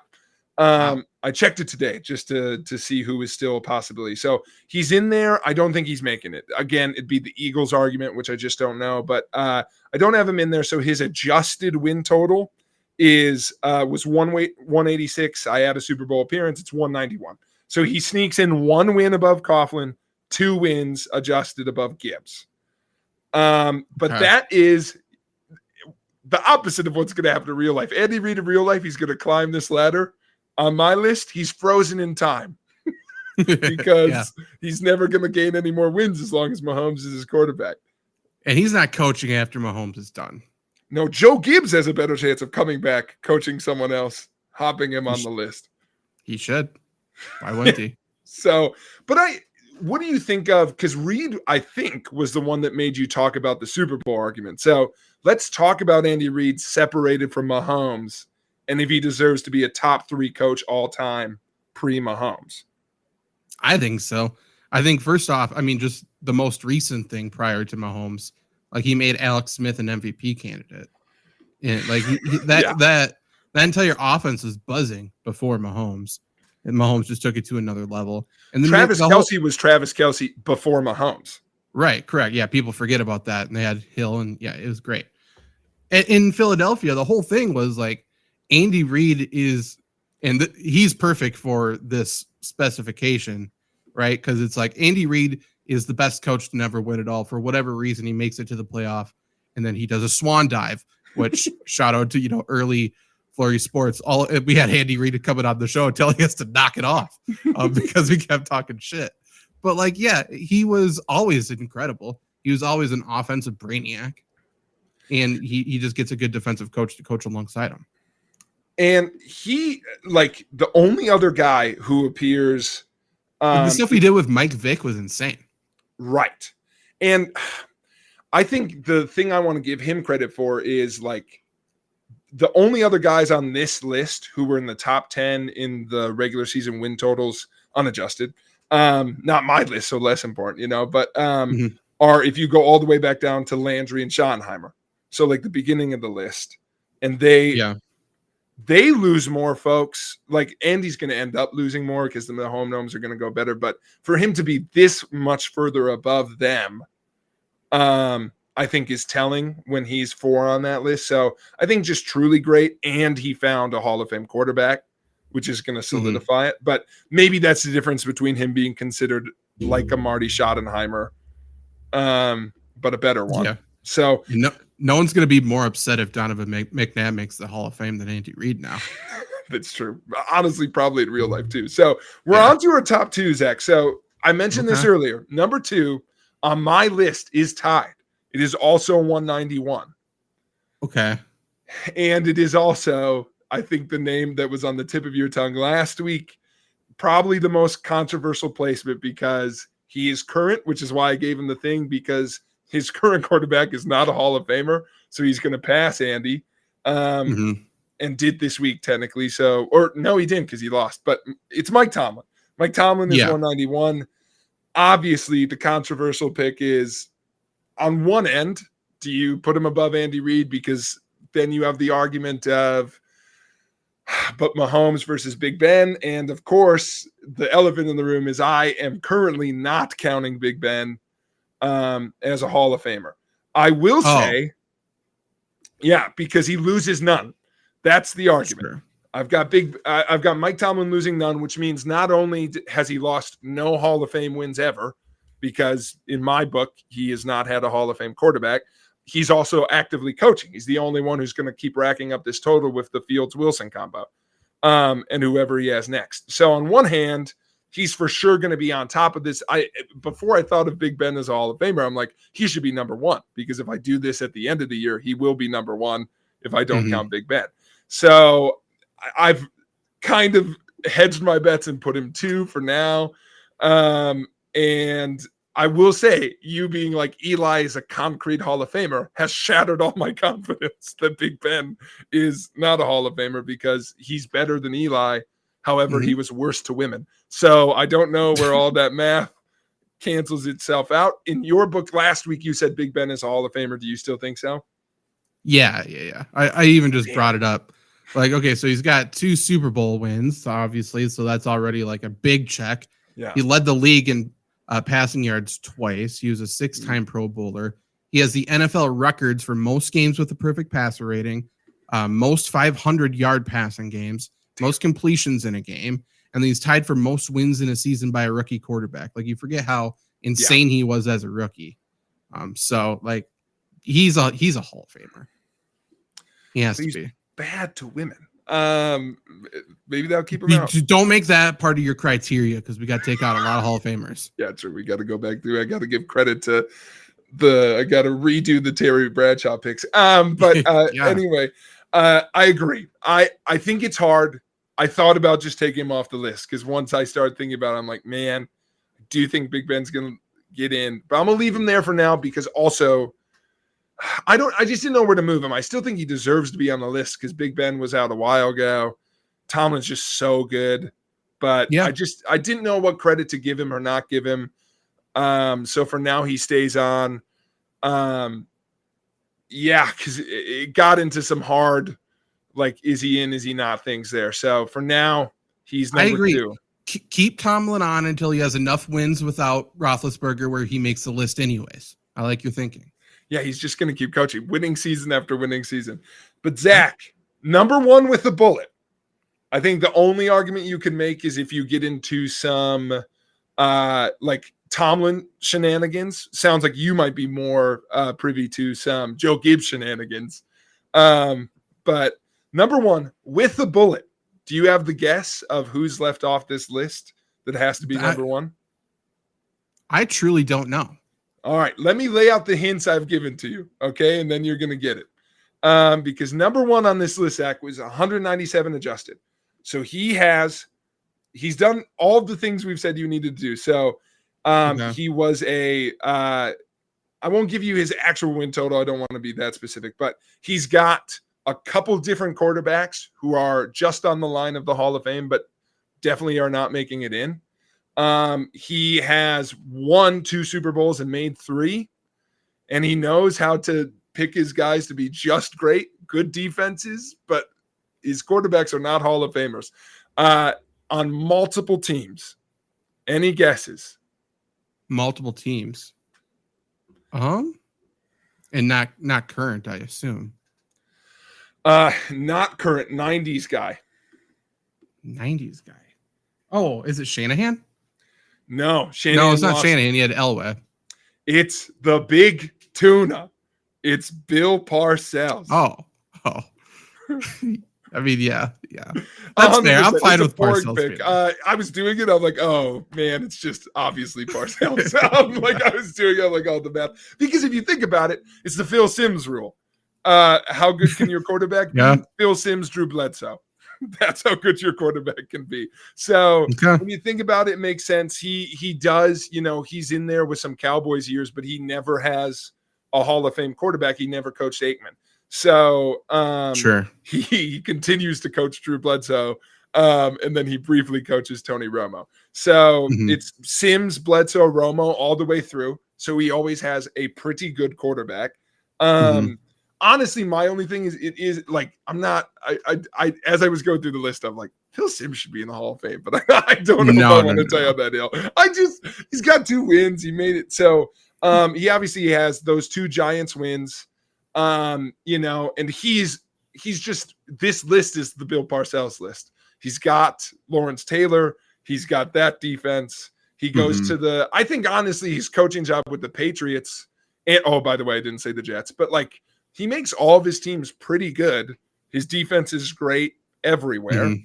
Wow. I checked it today just to see who is still a possibility. So he's in there. I don't think he's making it. Again, it'd be the Eagles argument, which I just don't know. But I don't have him in there. So his adjusted win total was 186. I had a Super Bowl appearance. It's 191. So he sneaks in one win above Coughlin, 2 wins adjusted above Gibbs. But that is the opposite of what's going to happen in real life. Andy Reid in real life, he's going to climb this ladder. On my list, he's frozen in time because he's never going to gain any more wins as long as Mahomes is his quarterback. And he's not coaching after Mahomes is done. No, Joe Gibbs has a better chance of coming back, coaching someone else, hopping him on the list. He should. Why wouldn't he? So, but what do you think of, because Reid, I think, was the one that made you talk about the Super Bowl argument. So let's talk about Andy Reid separated from Mahomes and if he deserves to be a top 3 coach all time pre-Mahomes. I think so. I think first off, just the most recent thing prior to Mahomes, like he made Alex Smith an MVP candidate. And like that entire offense was buzzing before Mahomes. And Mahomes just took it to another level. And then Travis Kelce was Travis Kelce before Mahomes. Right, correct. Yeah, people forget about that. And they had Hill, and it was great. And in Philadelphia, the whole thing was like Andy Reid is, and he's perfect for this specification, right? Because it's like Andy Reid is the best coach to never win it all. For whatever reason, he makes it to the playoff, and then he does a swan dive, which shout out to early Flurry Sports. We had Andy Reid coming on the show telling us to knock it off because we kept talking shit. But he was always incredible. He was always an offensive brainiac, and he just gets a good defensive coach to coach alongside him. And he, the only other guy who appears, the stuff he did with Mike Vick was insane. Right. And I think the thing I want to give him credit for is the only other guys on this list who were in the top 10 in the regular season win totals unadjusted, not my list, so less important, but are, if you go all the way back down to Landry and Schottenheimer. So the beginning of the list, and they lose more, folks. Andy's going to end up losing more because the home gnomes are going to go better. But for him to be this much further above them, I think is telling when he's 4 on that list. So I think just truly great. And he found a Hall of Fame quarterback, which is going to solidify it. But maybe that's the difference between him being considered like a Marty Schottenheimer, but a better one. Yeah. So no one's going to be more upset if Donovan McNabb makes the Hall of Fame than Andy Reid now. That's true. Honestly, probably in real life too. So we're on to our top 2, Zach. So I mentioned this earlier. Number 2 on my list is tied. It is also 191. Okay. And it is also, I think, the name that was on the tip of your tongue last week, probably the most controversial placement because he is current, which is why I gave him the thing, because his current quarterback is not a Hall of Famer. So he's going to pass Andy and did this week technically. So, or no, he didn't because he lost, but it's Mike Tomlin. Mike Tomlin is 191. Obviously, the controversial pick is on one end, do you put him above Andy Reid? Because then you have the argument of, but Mahomes versus Big Ben. And of course, the elephant in the room is I am currently not counting Big Ben as a Hall of Famer. I will say, because he loses none. That's the argument. Sure. I've got Mike Tomlin losing none, which means not only has he lost no Hall of Fame wins ever, because in my book, he has not had a Hall of Fame quarterback. he's also actively coaching. He's the only one who's going to keep racking up this total with the Fields-Wilson combo, and whoever he has next. So on one hand, he's for sure going to be on top of this. Before I thought of Big Ben as a Hall of Famer, I'm like, he should be number one, because if I do this at the end of the year, he will be number one if I don't count Big Ben. So I've kind of hedged my bets and put him 2 for now. And I will say, you being like Eli is a concrete Hall of Famer has shattered all my confidence that Big Ben is not a Hall of Famer, because he's better than Eli. However, he was worse to women. So I don't know where all that math cancels itself out. In your book last week, you said Big Ben is a Hall of Famer. Do you still think so? Yeah. I even just brought it up. Like, okay, so he's got 2 Super Bowl wins, obviously. So that's already like a big check. Yeah. He led the league in passing yards twice. He was a 6-time Pro Bowler. He has the NFL records for most games with a perfect passer rating, most 500-yard passing games, most completions in a game, and he's tied for most wins in a season by a rookie quarterback. Like, you forget how insane he was as a rookie. So like, he's a Hall of Famer. He has to be. Bad to women. Maybe that'll keep him out. Don't make that part of your criteria, because we got to take out a lot of Hall of Famers. Yeah, true. We got to go back through. I got to give credit to I got to redo the Terry Bradshaw picks. Anyway, I agree. I think it's hard. I thought about just taking him off the list, because once I started thinking about it, I'm like, man, I do think Big Ben's going to get in, but I'm going to leave him there for now, because also I just didn't know where to move him. I still think he deserves to be on the list, because Big Ben was out a while ago. Tomlin's just so good, but I didn't know what credit to give him or not give him. So for now, he stays on. Because it got into some hard, like, is he in, is he not things there. So for now, he's number 2. Keep Tomlin on until he has enough wins without Roethlisberger where he makes the list anyways. I like your thinking. Yeah, he's just going to keep coaching, winning season after winning season. But Zach, number 1 with the bullet. I think the only argument you can make is if you get into some like Tomlin shenanigans. Sounds like you might be more privy to some Joe Gibbs shenanigans. But number 1 with the bullet. Do you have the guess of who's left off this list that has to be number 1? I truly don't know. All right, let me lay out the hints I've given to you, okay? And then you're going to get it. Because number 1 on this list, Zach, was 197 adjusted. So he's done all of the things we've said you needed to do. So he was I won't give you his actual win total. I don't want to be that specific, but he's got a couple different quarterbacks who are just on the line of the Hall of Fame, but definitely are not making it in. He has won 2 Super Bowls and made 3, and he knows how to pick his guys to be just great, good defenses, but his quarterbacks are not Hall of Famers. On multiple teams. Any guesses? Multiple teams. And not current, I assume. Not current. 90s guy. 90s guy. Oh, is it Shanahan? No, Shanahan. No, it's not Shanahan. He had Elway. It's the big tuna. It's Bill Parcells. Oh. I mean, yeah. That's fair. I'm fine with Parcells. I was doing it. I'm like, oh man, it's just obviously Parcells. I'm like, oh, the math. Because if you think about it, it's the Phil Simms rule. How good can your quarterback be? Phil Simms, Drew Bledsoe. That's how good your quarterback can be. So when you think about it, it makes sense. He does, he's in there with some Cowboys years, but he never has a Hall of Fame quarterback. He never coached Aikman. So he continues to coach Drew Bledsoe. And then he briefly coaches Tony Romo. So it's Simms, Bledsoe, Romo all the way through. So he always has a pretty good quarterback. Honestly, my only thing is it is like I as I was going through the list, I'm like, Phil Simms should be in the Hall of Fame, but I don't know if I want to tell you on that hill. He's got 2 wins. He made it. So he obviously has those 2 Giants wins. And he's just, this list is the Bill Parcells list. He's got Lawrence Taylor. He's got that defense. He goes to I think honestly, his coaching job with the Patriots And oh, by the way, I didn't say the Jets, but like he makes all of his teams pretty good. His defense is great everywhere.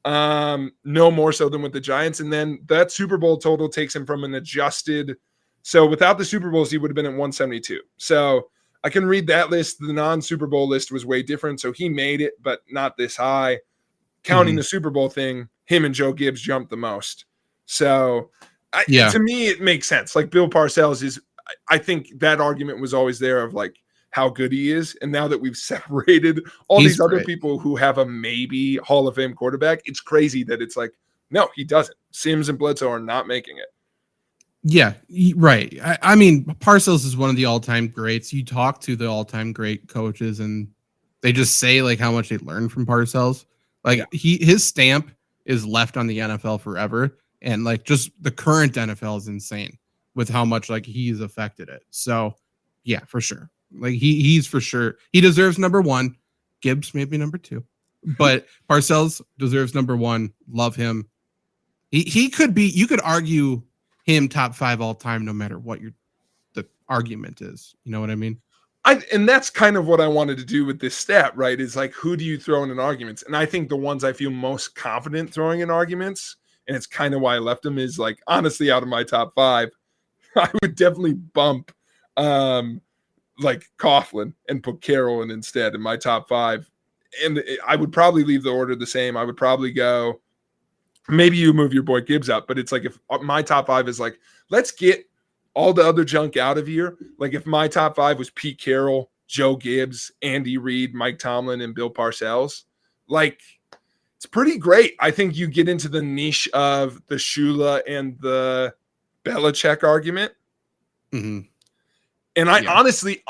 No more so than with the Giants. And then that Super Bowl total takes him from an adjusted. So without the Super Bowls, he would have been at 172. So I can read that list. The non-Super Bowl list was way different. So he made it, but not this high. Counting the Super Bowl thing, him and Joe Gibbs jumped the most. So to me, it makes sense. Like Bill Parcells is, I think that argument was always there of like how good he is. And now that we've separated all these other people who have a maybe Hall of Fame quarterback, it's crazy that it's like, no, he doesn't. Sims and Bledsoe are not making it. Yeah, right. I mean, Parcells is one of the all-time greats. You talk to the all-time great coaches and they just say like how much they learned from Parcells. Like his stamp is left on the NFL forever. And like just the current NFL is insane with how much like he's affected it. So yeah, for sure. Like he's for sure. He deserves number one. Gibbs maybe number two. But Parcells deserves number one. Love him. He could be, you could argue him top 5 all time, no matter what the argument is. You know what I mean? And that's kind of what I wanted to do with this stat, right? Is like, who do you throw in arguments? And I think the ones I feel most confident throwing in arguments, and it's kind of why I left them, is like, honestly, out of my top 5, I would definitely bump like Coughlin and put Carroll in instead in my top 5. And I would probably leave the order the same. I would probably go, maybe you move your boy Gibbs up, but it's like if my top 5 is like, let's get all the other junk out of here. Like if my top 5 was Pete Carroll, Joe Gibbs, Andy Reid, Mike Tomlin, and Bill Parcells, like it's pretty great. I think you get into the niche of the Shula and the Belichick argument. And I honestly,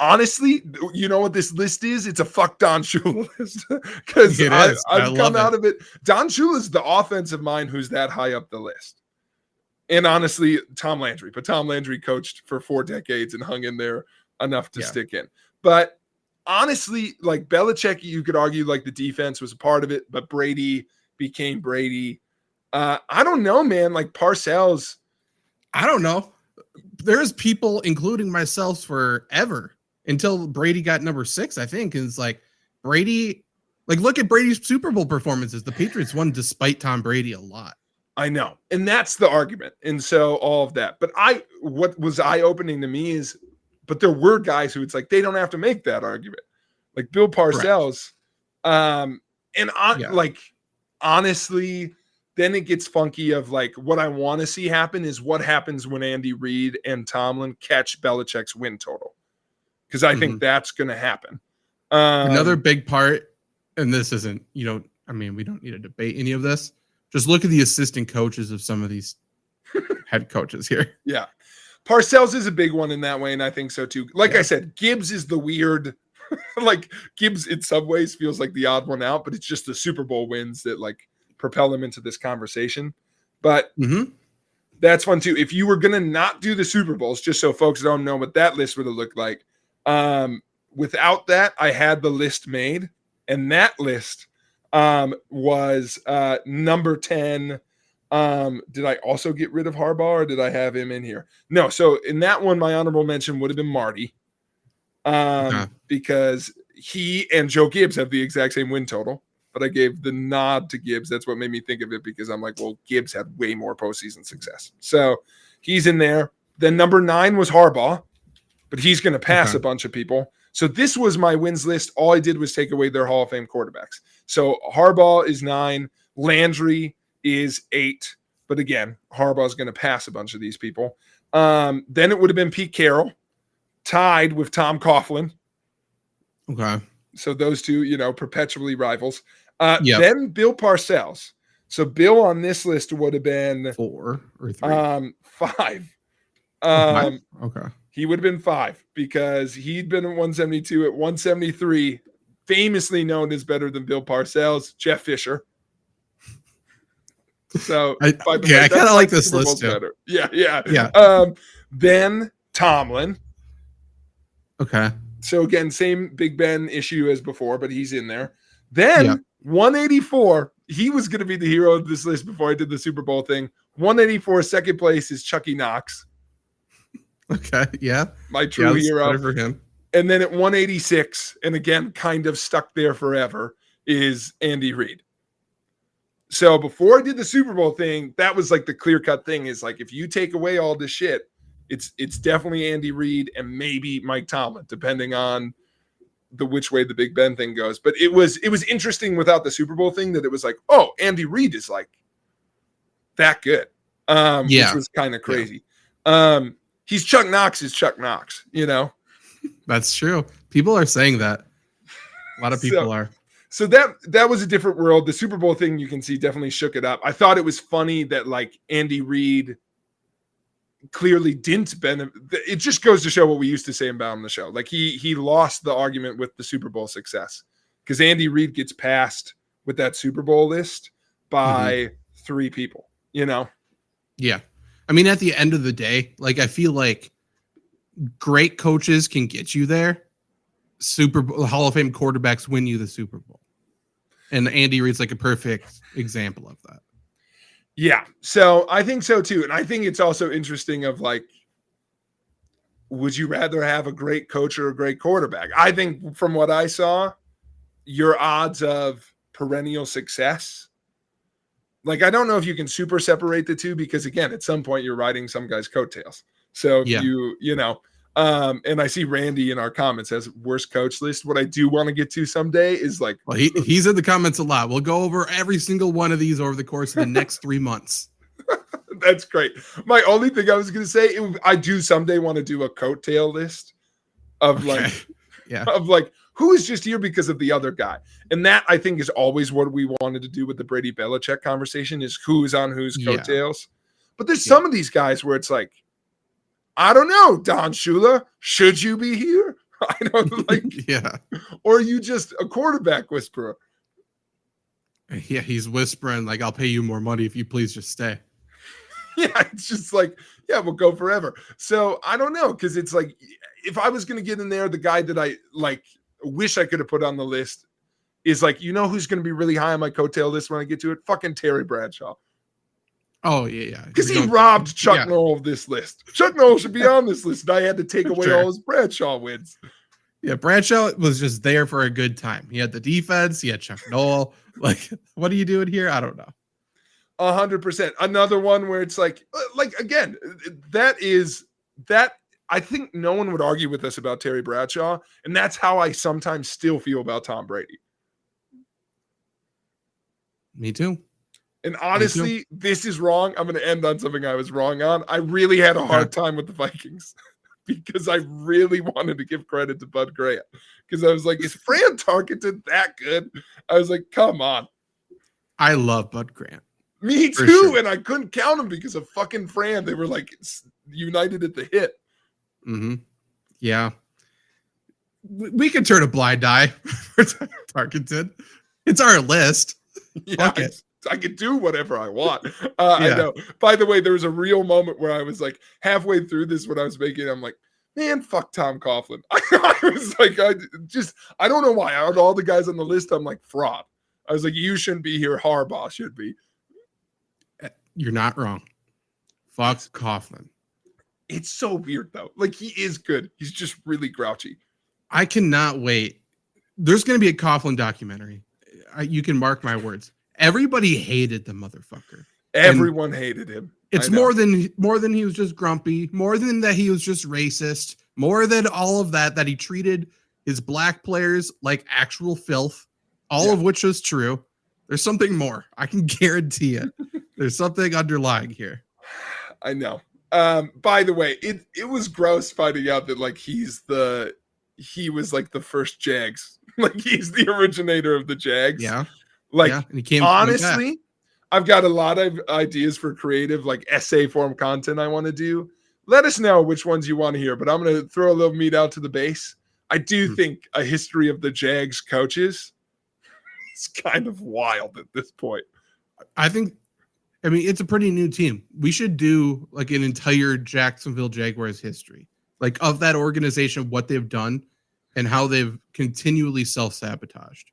you know what this list is? It's a fuck Don Shula list. Because I've come out of it. Don Shula is the offensive mind who's that high up the list. And honestly, Tom Landry. But Tom Landry coached for 4 decades and hung in there enough to stick in. But honestly, like Belichick, you could argue like the defense was a part of it, but Brady became Brady. I don't know, man. Like Parcells. I don't know. There's people, including myself, forever until Brady got number 6, I think. And it's like Brady, like look at Brady's Super Bowl performances. The Patriots won despite Tom Brady a lot. I know. And that's the argument. And so all of that. But what was eye-opening to me is, but there were guys who it's like, they don't have to make that argument. Like Bill Parcells. Like, honestly, then it gets funky of like, what I want to see happen is what happens when Andy Reid and Tomlin catch Belichick's win total. Because I think that's going to happen. Another big part, and this isn't, we don't need to debate any of this. Just look at the assistant coaches of some of these head coaches here. Yeah. Parcells is a big one in that way, and I think so too. Like I said, Gibbs is the weird, like Gibbs in some ways feels like the odd one out, but it's just the Super Bowl wins that like propel him into this conversation. But that's fun too. If you were going to not do the Super Bowls, just so folks don't know what that list would have looked like. Without that, I had the list made, and that list was number 10. Did I also get rid of Harbaugh, or did I have him in here? No. So in that one, my honorable mention would have been Marty, because he and Joe Gibbs have the exact same win total, but I gave the nod to Gibbs. That's what made me think of it, because I'm like, well, Gibbs had way more postseason success. So he's in there. Then number 9 was Harbaugh, but he's going to pass a bunch of people. So this was my wins list. All I did was take away their Hall of Fame quarterbacks. So Harbaugh is 9. Landry is 8. But again, Harbaugh is going to pass a bunch of these people. Then it would have been Pete Carroll, tied with Tom Coughlin. Okay. So those two, perpetually rivals. Then Bill Parcells. So Bill on this list would have been 4 or 3. 5. 5? Okay. He would have been 5 because he'd been at 172. At 173, famously known as better than Bill Parcells, Jeff Fisher. So I kind of like this list too. Better. Yeah. Then Tomlin. Okay. So again, same Big Ben issue as before, but he's in there. Then 184, he was going to be the hero of this list before I did the Super Bowl thing. 184, second place is Chucky Knox. Okay, yeah. My true that's hero. better for him. And then at 186, and again, kind of stuck there forever, is Andy Reid. So before I did the Super Bowl thing, that was like the clear cut thing is like, if you take away all this shit, it's definitely Andy Reid and maybe Mike Tomlin, depending on the which way the Big Ben thing goes. But it was interesting without the Super Bowl thing that it was like, oh, Andy Reid is like that good. Which was kind of crazy. Yeah. He's Chuck Knox is Chuck Knox, you know? That's true. People are saying that. A lot of people are. So that was a different world. The Super Bowl thing, you can see, definitely shook it up. I thought it was funny that like Andy Reid clearly didn't benefit. It just goes to show what we used to say about on the show. Like he lost the argument with the Super Bowl success because Andy Reid gets passed with that Super Bowl list by 3 people, you know? Yeah. I mean, at the end of the day, like I feel like great coaches can get you there. Super Bowl Hall of Fame quarterbacks win you the Super Bowl. And Andy Reid's like a perfect example of that. Yeah. So I think so too. And I think it's also interesting of like, would you rather have a great coach or a great quarterback? I think from what I saw, your odds of perennial success, like, I don't know if you can super separate the two because again, at some point you're riding some guy's coattails. So if you know, and I see Randy in our comments has worst coach list. What I do want to get to someday is like, well, he's in the comments a lot. We'll go over every single one of these over the course of the next 3 months. That's great. My only thing I was going to say, I do someday want to do a coattail list of like who is just here because of the other guy. And that I think is always what we wanted to do with the Brady Belichick conversation is who's on whose coattails. But there's some of these guys where it's like, I don't know, Don Shula, should you be here? I don't like, or are you just a quarterback whisperer? Yeah, he's whispering like, I'll pay you more money if you please just stay. Yeah, it's just like, yeah, we'll go forever. So I don't know, because it's like, if I was going to get in there, the guy that I like wish I could have put on the list is like, you know who's going to be really high on my coattail list when I get to it? Fucking Terry Bradshaw. Oh, yeah. Because he robbed Chuck Noll of this list. Chuck Noll should be on this list. And I had to take away all his Bradshaw wins. Yeah, Bradshaw was just there for a good time. He had the defense. He had Chuck Noll. Like, what are you doing here? I don't know. 100%. Another one where it's like again, that I think no one would argue with us about Terry Bradshaw. And that's how I sometimes still feel about Tom Brady. Me too. And honestly, this is wrong. I'm going to end on something I was wrong on. I really had a hard time with the Vikings because I really wanted to give credit to Bud Grant because I was like, is Fran Tarkenton that good? I was like, come on. I love Bud Grant. Me too. Sure. And I couldn't count them because of fucking Fran. They were like united at the hip. Mm-hmm. Yeah. We could turn a blind eye for Tarkenton. It's our list. Yeah, fuck it. I could do whatever I want. I know. By the way, there was a real moment where I was like halfway through this when I was making it, I'm like, man, fuck Tom Coughlin. I was like, I don't know why. Out of all the guys on the list, I'm like, fraud. I was like, you shouldn't be here. Harbaugh should be. You're not wrong. Fuck Coughlin. It's so weird, though. Like, he is good. He's just really grouchy. I cannot wait. There's going to be a Coughlin documentary. You can mark my words. Everybody hated the motherfucker. Everyone hated him. It's more than he was just grumpy, more than that he was just racist, more than all of that he treated his black players like actual filth, all of which was true. There's something more. I can guarantee it. There's something underlying here. I know. By the way, it was gross finding out that like he was like the first Jags. Like he's the originator of the Jags. Yeah. Like, and he came honestly, I've got a lot of ideas for creative, like essay form content I want to do. Let us know which ones you want to hear, but I'm going to throw a little meat out to the base. I do think a history of the Jags coaches is kind of wild at this point. I mean, it's a pretty new team. We should do like an entire Jacksonville Jaguars history, like of that organization, what they've done and how they've continually self-sabotaged.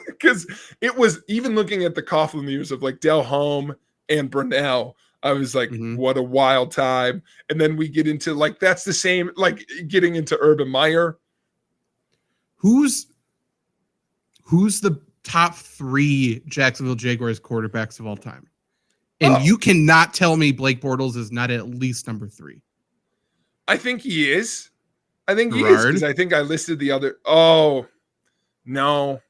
Because it was even looking at the Coughlin years of like Del Home and Brunell, I was like, Mhm. what a wild time. And then we get into like, that's the same, like getting into Urban Meyer. Who's the top 3 Jacksonville Jaguars quarterbacks of all time? And Oh. you cannot tell me Blake Bortles is not at least number 3. I think he is. I think he is Gerard? because I think I listed the other. Oh, no.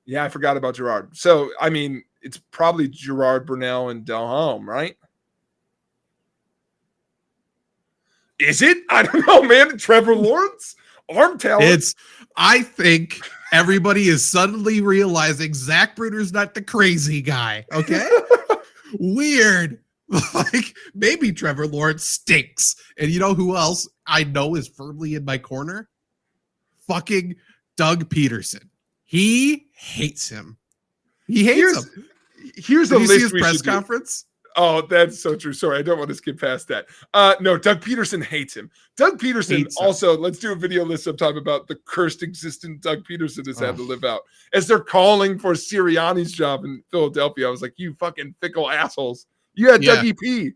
Yeah, I forgot about Gerard. So, I mean, it's probably Gerard, Brunell, and Delhomme, right? Is it? I don't know, man. Trevor Lawrence? Arm talent? I think everybody is suddenly realizing Zach Bruner's not the crazy guy, okay? Weird. Like, maybe Trevor Lawrence stinks. And you know who else I know is firmly in my corner? Fucking Doug Peterson. He hates him. He hates him. Here's Did a you list see his we press should do. conference? Oh, that's so true. Sorry, I don't want to skip past that. No, Doug Peterson hates him. Doug Peterson Hates him. also, let's do a video list sometime about the cursed existence Doug Peterson has had to live out. As they're calling for Sirianni's job in Philadelphia, I was like, you fucking fickle assholes. You had Dougie P.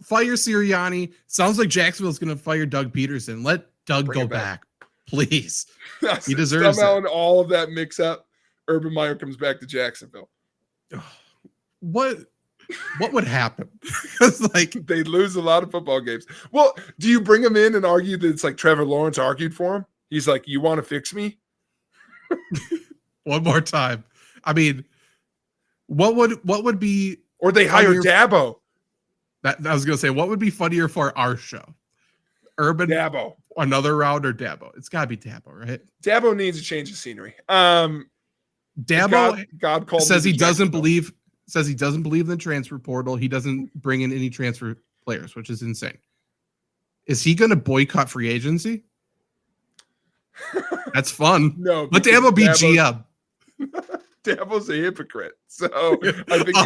Fire Sirianni. Sounds like Jacksonville's going to fire Doug Peterson. Let Doug go back, please. He deserves Somehow it. in all of that mix up, Urban Meyer comes back to Jacksonville. What would happen? Because like they lose a lot of football games. Well, do you bring him in and argue that it's like Trevor Lawrence argued for him? He's like, you want to fix me? One more time. I mean, what would be, or they hire Dabo? That I was gonna say, what would be funnier for our show? Urban Dabo, another round, or Dabo? It's gotta be Dabo, right? Dabo needs a change of scenery. Dabo God called says he doesn't believe in the transfer portal. He doesn't bring in any transfer players, which is insane. Is he gonna boycott free agency? That's fun. No, let Dabo be GM. Dabo's a hypocrite, so I think.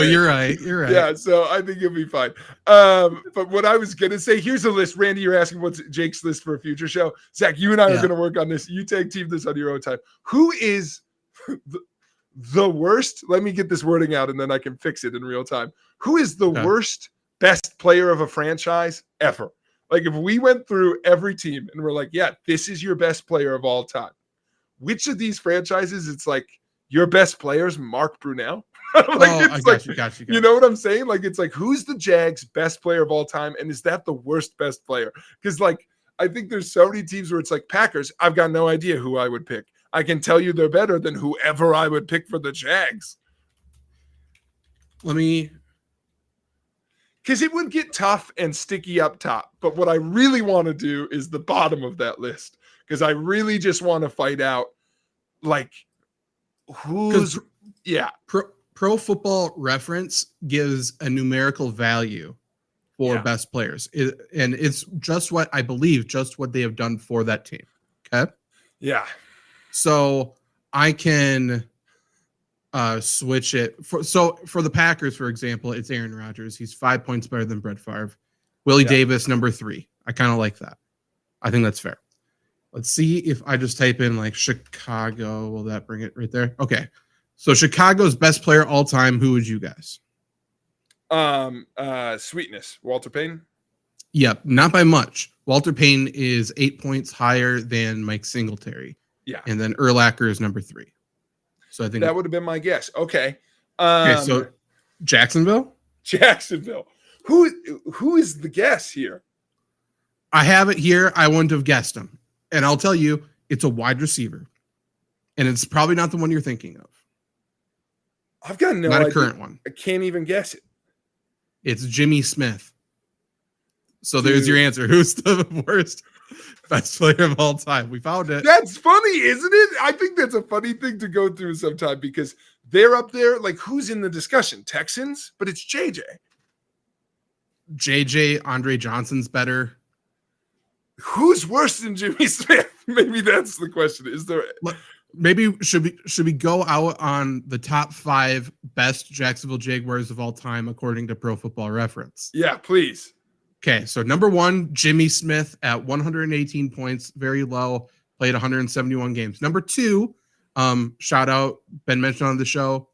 You're right. You're right. Yeah, so I think you'll be fine. But what I was gonna say, here's a list. Randy, you're asking what's Jake's list for a future show. Zach, you and I are gonna work on this. You tag team this on your own time. Who is the worst? Let me get this wording out, and then I can fix it in real time. Who is the worst best player of a franchise ever? Like, if we went through every team and we're like, yeah, this is your best player of all time. Which of these franchises? It's like. Your best player's Mark Brunell. I got you. You know what I'm saying? Like, it's like, who's the Jags' best player of all time? And is that the worst best player? Because, like, I think there's so many teams where it's like Packers, I've got no idea who I would pick. I can tell you they're better than whoever I would pick for the Jags. Because it would get tough and sticky up top. But what I really want to do is the bottom of that list. Because I really just want to fight out, like, who's Pro Football Reference gives a numerical value for best players, and it's just what I believe, just what they have done for that team. Okay. Yeah. So I can switch it for the Packers, for example, it's Aaron Rodgers. He's 5 points better than Brett Favre. Willie Davis, number 3. I kind of like that. I think that's fair. Let's see if I just type in like Chicago. Will that bring it right there? Okay. So Chicago's best player all time. Who would you guess? Sweetness. Walter Payton. Yep. Not by much. Walter Payton is 8 points higher than Mike Singletary. Yeah. And then Urlacher is number 3. So I think that would have been my guess. Okay. Okay. So Jacksonville. Who is the guess here? I have it here. I wouldn't have guessed him. And I'll tell you, it's a wide receiver. And it's probably not the one you're thinking of. I've got no idea. Not a current one. I can't even guess it. It's Jimmy Smith. So there's your answer. Who's the worst best player of all time? We found it. That's funny, isn't it? I think that's a funny thing to go through sometime because they're up there. Like, who's in the discussion? Texans? But it's JJ. Andre Johnson's better. Who's worse than Jimmy Smith? Maybe that's the question. Is there maybe should we go out on the top 5 best Jacksonville Jaguars of all time according to Pro Football Reference? Yeah, please. Okay, so number 1, Jimmy Smith at 118 points, very low, played 171 games. Number 2, shout out, been mentioned on the show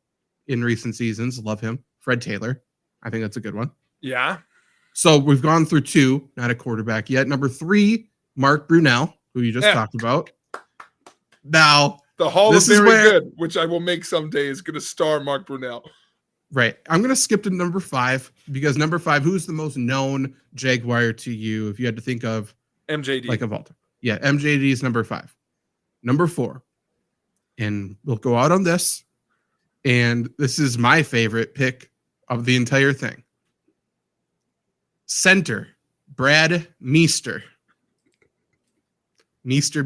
in recent seasons, love him, Fred Taylor. I think that's a good one. Yeah. So we've gone through 2, not a quarterback yet. Number 3, Mark Brunell, who you just talked about. Now, the Hall this of is Very where, Good, which I will make someday, is going to star Mark Brunell. Right. I'm going to skip to number 5 because number 5, who's the most known Jaguar to you if you had to think of MJD. like a vault? Yeah, MJD is number 5. Number 4, and we'll go out on this, and this is my favorite pick of the entire thing. Center, Brad Meester. Meester.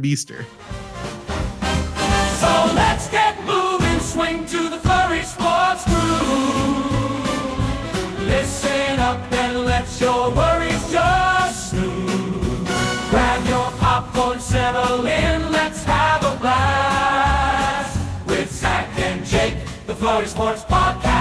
So let's get moving, swing to the Flurry Sports Groove. Listen up and let your worries just snooze. Grab your popcorn, settle in, let's have a blast. With Zach and Jake, the Flurry Sports Podcast.